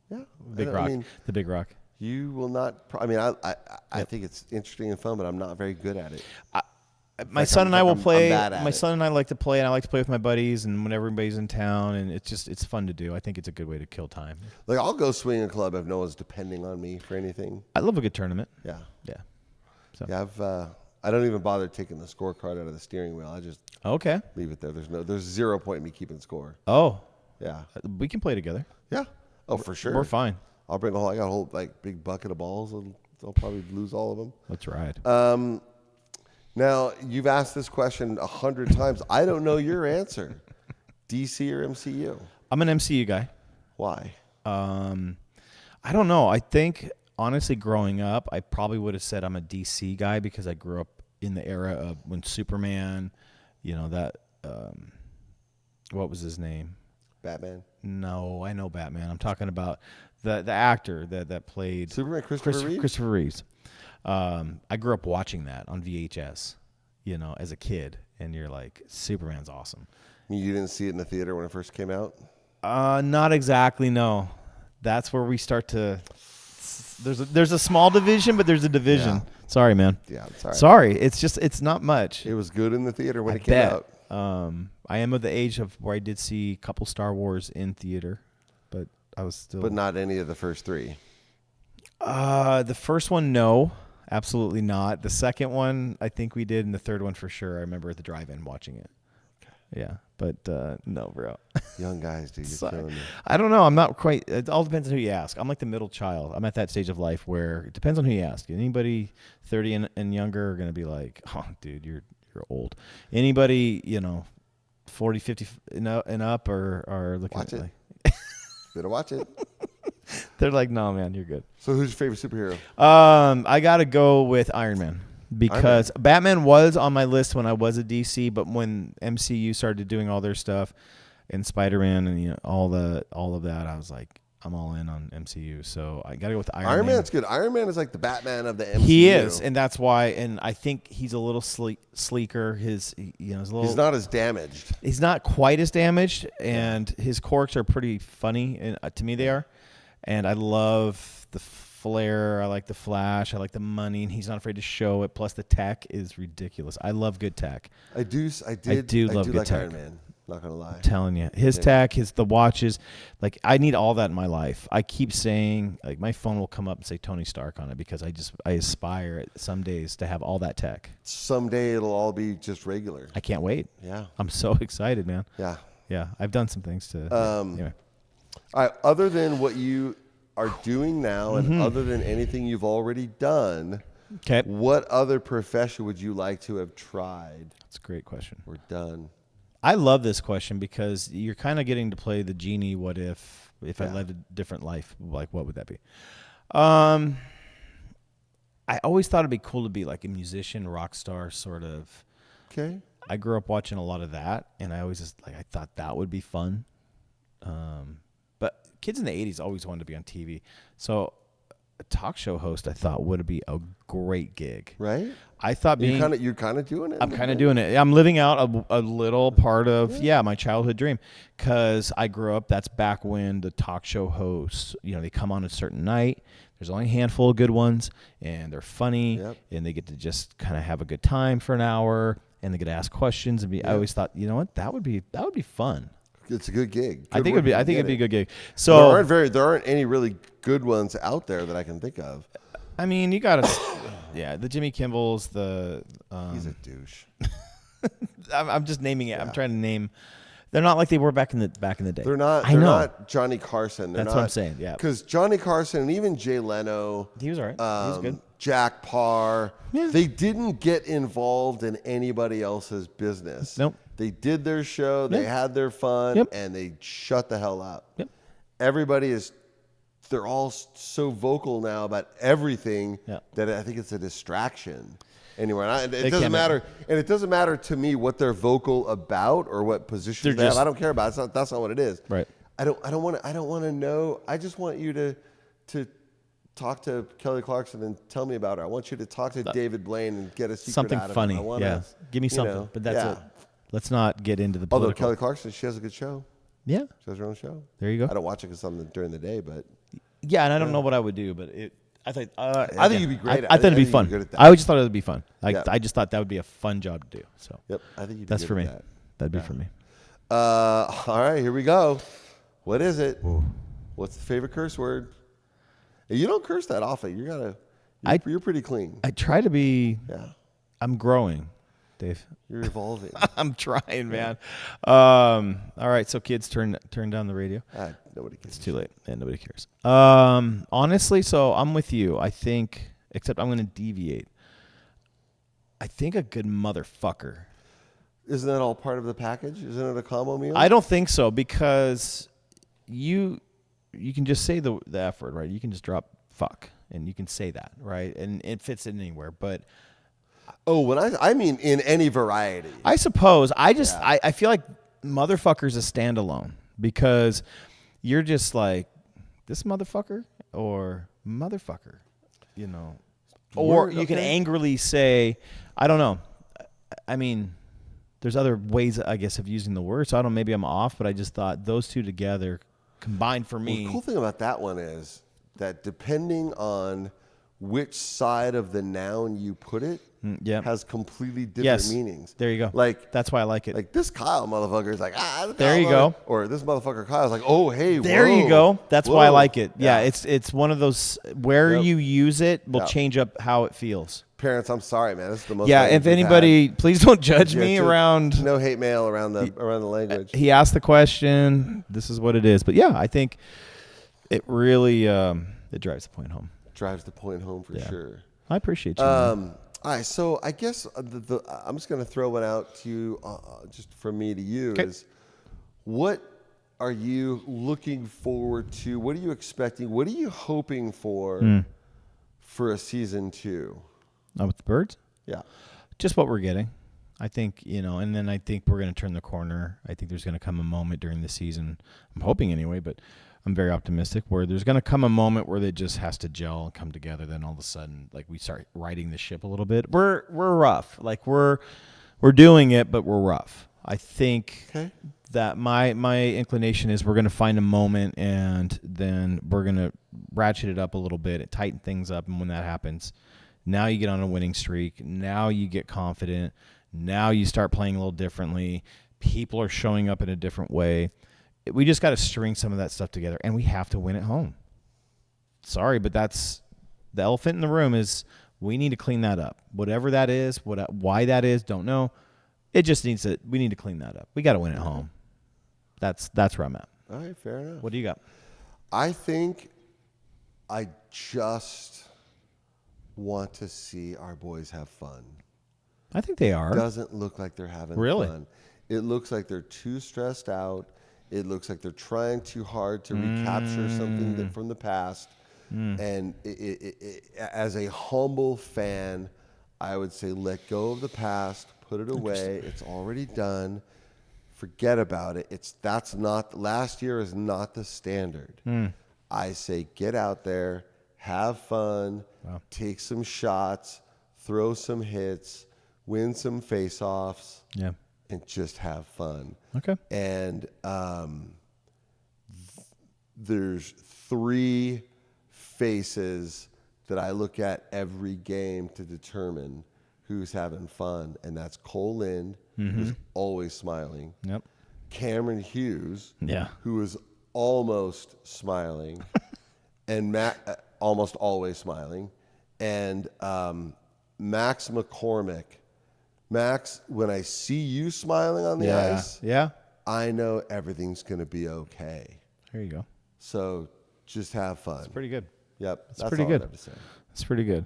Yeah. Big Rock. The Big Rock. You will not. I think it's interesting and fun, but I'm not very good at it. My son and I will play. My son and I like to play, and I like to play with my buddies, and when everybody's in town, and it's fun to do. I think it's a good way to kill time. Like I'll go swing a club if no one's depending on me for anything. I love a good tournament. Yeah. So. Yeah, I don't even bother taking the scorecard out of the steering wheel. I just leave it there. There's 0 point in me keeping score. Oh, yeah. We can play together. Yeah. Oh, for sure. We're fine. I'll bring I got a whole big bucket of balls, and I'll probably lose all of them. Let's ride. Now you've asked this question 100 times. I don't know your answer. DC or MCU? I'm an MCU guy. Why? I don't know. I think honestly, growing up, I probably would have said I'm a DC guy because I grew up in the era of when Superman, what was his name? Batman? No, I know Batman. I'm talking about the actor that played Superman, Christopher Reeves. I grew up watching that on VHS, as a kid, and you're like, Superman's awesome. You didn't see it in the theater when it first came out? Not exactly, no. that's where we start to. There's a small division, but there's a division. Yeah. Sorry, man. Yeah, it's all right. Sorry, it's not much. It was good in the theater when I it came bet. out. I am of the age of where I did see a couple Star Wars in theater, but I was still. But not any of the first three. The first one, no, absolutely not. The second one, I think we did, and the third one for sure. I remember at the drive-in watching it. Yeah, but no, bro. Young guys, dude, you're killing me. I don't know. I'm not quite. It all depends on who you ask. I'm like the middle child. I'm at that stage of life where it depends on who you ask. Anybody 30 and younger are gonna be like, "Oh, dude, you're old." Anybody 40, 50 and up are looking Watch at it. like, Better watch it. they're like, "No, man, you're good." So, who's your favorite superhero? I gotta go with Iron Man. Because Batman was on my list when I was a DC, but when MCU started doing all their stuff and Spider-Man and all of that, I was like, I'm all in on MCU. So I got to go with Iron Man. Iron Man's good. Iron Man is like the Batman of the MCU. He is, and that's why. And I think he's a little sleeker. He's not as damaged. He's not quite as damaged, and his quirks are pretty funny. And to me, they are. And I love the flair. I like the flash. I like the money, and he's not afraid to show it. Plus, the tech is ridiculous. I love good tech. I do love good like tech. Iron Man. Not gonna lie. I'm telling you, his tech, the watches, like I need all that in my life. I keep saying, like my phone will come up and say Tony Stark on it because I aspire some days to have all that tech. Someday it'll all be just regular. I can't wait. Yeah, I'm so excited, man. Yeah. I've done some things to. Anyway. All right. Other than what you are doing now, and other than anything you've already done, what other profession would you like to have tried? That's a great question. Or done. I love this question because you're kind of getting to play the genie. What if I lived a different life? Like, what would that be? I always thought it'd be cool to be like a musician, rock star, sort of. Okay. I grew up watching a lot of that, and I always I thought that would be fun. But kids in the 80s always wanted to be on TV. So a talk show host I thought would be a great gig. Right? I thought you're kind of doing it. I'm kind of doing it. I'm living out a little part of my childhood dream because I grew up. That's back when the talk show hosts, they come on a certain night. There's only a handful of good ones, and they're funny, and they get to just kind of have a good time for an hour, and they get to ask questions. And I always thought, you know what, that would be fun. It's a good gig. I think it'd be a good gig. So there aren't any really good ones out there that I can think of. I mean, you got to, the Jimmy Kimmel's, he's a douche. I'm just naming it. I'm trying to name. They're not like they were back in the day. They're not. They're not Johnny Carson. That's what I'm saying. Yeah. Because Johnny Carson and even Jay Leno, he was all right. He was good. Jack Parr, they didn't get involved in anybody else's business. Nope. They did their show. They had their fun, and they shut the hell up. Yep. They're all so vocal now about everything that I think it's a distraction. Anyway, it doesn't matter, and it doesn't matter to me what they're vocal about or what position they have. I don't care about it. That's not what it is. Right. I don't want to know. I just want you to talk to Kelly Clarkson and tell me about her. I want you to talk to David Blaine and get a secret something out of funny. him. Give me something. But that's it. Let's not get into the Although political. Kelly Clarkson, she has a good show. Yeah. She has her own show. There you go. I don't watch it because I'm during the day, but yeah, and I don't know what I would do, but I think you'd be great. I thought it'd be fun. I just thought it would be fun. I just thought that would be a fun job to do. So yep, I think that's for me. That'd be for me. All right, here we go. What is it? Ooh. What's the favorite curse word? You don't curse that often. You're pretty clean. I try to be. Yeah. I'm growing, Dave. You're evolving. I'm trying, man. All right, so kids, turn down the radio. Nobody cares. It's too late, and nobody cares. Honestly, so I'm with you. I think, except I'm going to deviate. I think a good motherfucker. Isn't that all part of the package? Isn't it a combo meal? I don't think so because you can just say the F word, right? You can just drop fuck, and you can say that, right? And it fits in anywhere, but. Oh, when I mean in any variety. I suppose. I feel like motherfucker's a standalone because you're just like this motherfucker or motherfucker, Or you can angrily say, I don't know. I mean, there's other ways, I guess, of using the word. So I don't know, maybe I'm off, but I just thought those two together combined for me. The cool thing about that one is that depending on which side of the noun you put it, has completely different meanings. There you go. Like that's why I like it. Like this Kyle motherfucker is like, there you go. Or this motherfucker Kyle is like, oh hey, there you go. That's why I like it. Yeah, it's one of those where Yep. you use it will Yep. change up how it feels. Parents, I'm sorry, man. This is the most. Yeah, language if we've anybody, had. please don't judge Yeah, me just around. No hate mail around the language. He asked the question. This is what it is. But yeah, I think it really it drives the point home. Drives the point home for sure. I appreciate you. Man. All right, so I guess I'm just going to throw one out to you, just from me to you. Is what are you looking forward to? What are you expecting? What are you hoping for a season 2? With the Birds? Yeah. Just what we're getting. I think, and then I think we're going to turn the corner. I think there's going to come a moment during the season. I'm hoping anyway, but I'm very optimistic where there's going to come a moment where it just has to gel and come together. Then all of a sudden, like we start riding the ship a little bit. We're rough. Like we're doing it, but we're rough. I think that my inclination is we're going to find a moment and then we're going to ratchet it up a little bit and tighten things up. And when that happens, now you get on a winning streak. Now you get confident. Now you start playing a little differently. People are showing up in a different way. We just got to string some of that stuff together, and we have to win at home. Sorry, but that's the elephant in the room is we need to clean that up. Whatever that is, why that is, don't know. It just needs to. We need to clean that up. We got to win at home. That's where I'm at. All right, fair enough. What do you got? I think I just want to see our boys have fun. I think they are. Doesn't look like they're having fun. It looks like they're too stressed out. It looks like they're trying too hard to recapture something from the past. And as a humble fan, I would say let go of the past, put it away. It's already done. Forget about it. Last year is not the standard. I say get out there, have fun, take some shots, throw some hits, win some face-offs. Yeah. And just have fun. Okay. And there's 3 faces that I look at every game to determine who's having fun, and that's Cole Lind, who's always smiling. Yep. Cameron Hughes, Yeah. who is almost smiling, and Matt, almost always smiling, and Max McCormick. Max, when I see you smiling on the ice, I know everything's going to be okay. There you go. So just have fun. It's pretty good. Yep. That's That's pretty all good. I have to say. That's pretty good.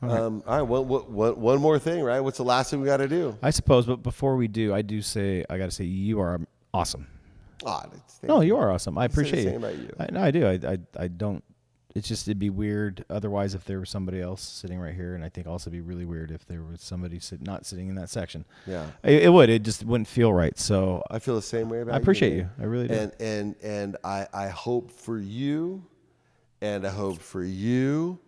All right. One more thing, right? What's the last thing we got to do? I suppose, but before we do, I got to say you are awesome. No, you are awesome. I appreciate the it. same about you. I do. I don't. It's just it'd be weird otherwise if there was somebody else sitting right here, and I think also be really weird if there was somebody not sitting in that section. Yeah, it would. It just wouldn't feel right. So I feel the same way about you. I appreciate you. I really do. And I hope for you, and I hope for you,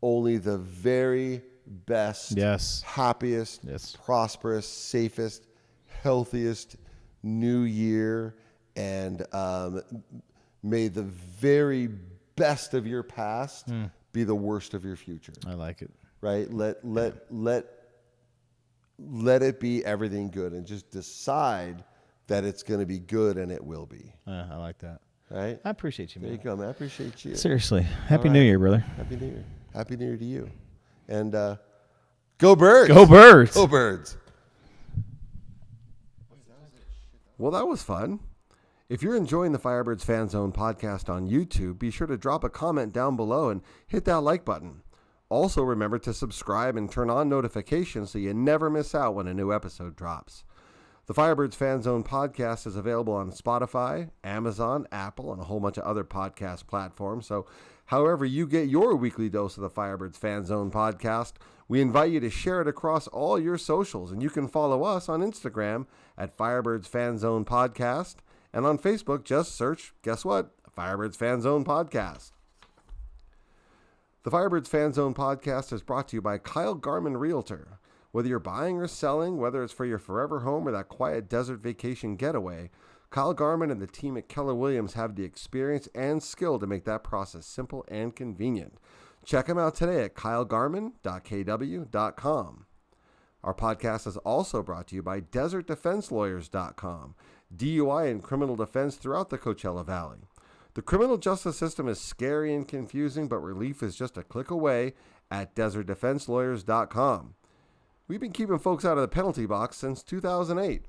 only the very best, happiest, prosperous, safest, healthiest new year, and may the very best of your past be the worst of your future. I like it. Right? Let it be everything good, and just decide that it's going to be good, and it will be. I like that. Right? I appreciate you, man. There you go, man. I appreciate you. Seriously. Happy New Year, brother. Happy New Year. Happy New Year to you. And go Birds. Go Birds. Go Birds. Well, that was fun. If you're enjoying the Firebirds Fan Zone podcast on YouTube, be sure to drop a comment down below and hit that like button. Also, remember to subscribe and turn on notifications so you never miss out when a new episode drops. The Firebirds Fan Zone podcast is available on Spotify, Amazon, Apple, and a whole bunch of other podcast platforms. So however you get your weekly dose of the Firebirds Fan Zone podcast, we invite you to share it across all your socials. And you can follow us on Instagram at Firebirds Fan Zone Podcast. And on Facebook, just search, guess what? Firebirds Fan Zone Podcast. The Firebirds Fan Zone Podcast is brought to you by Kyle Garman Realtor. Whether you're buying or selling, whether it's for your forever home or that quiet desert vacation getaway, Kyle Garman and the team at Keller Williams have the experience and skill to make that process simple and convenient. Check them out today at kylegarman.kw.com. Our podcast is also brought to you by desertdefenselawyers.com, DUI and criminal defense throughout the Coachella Valley. The criminal justice system is scary and confusing, but relief is just a click away at desertdefenselawyers.com. We've been keeping folks out of the penalty box since 2008.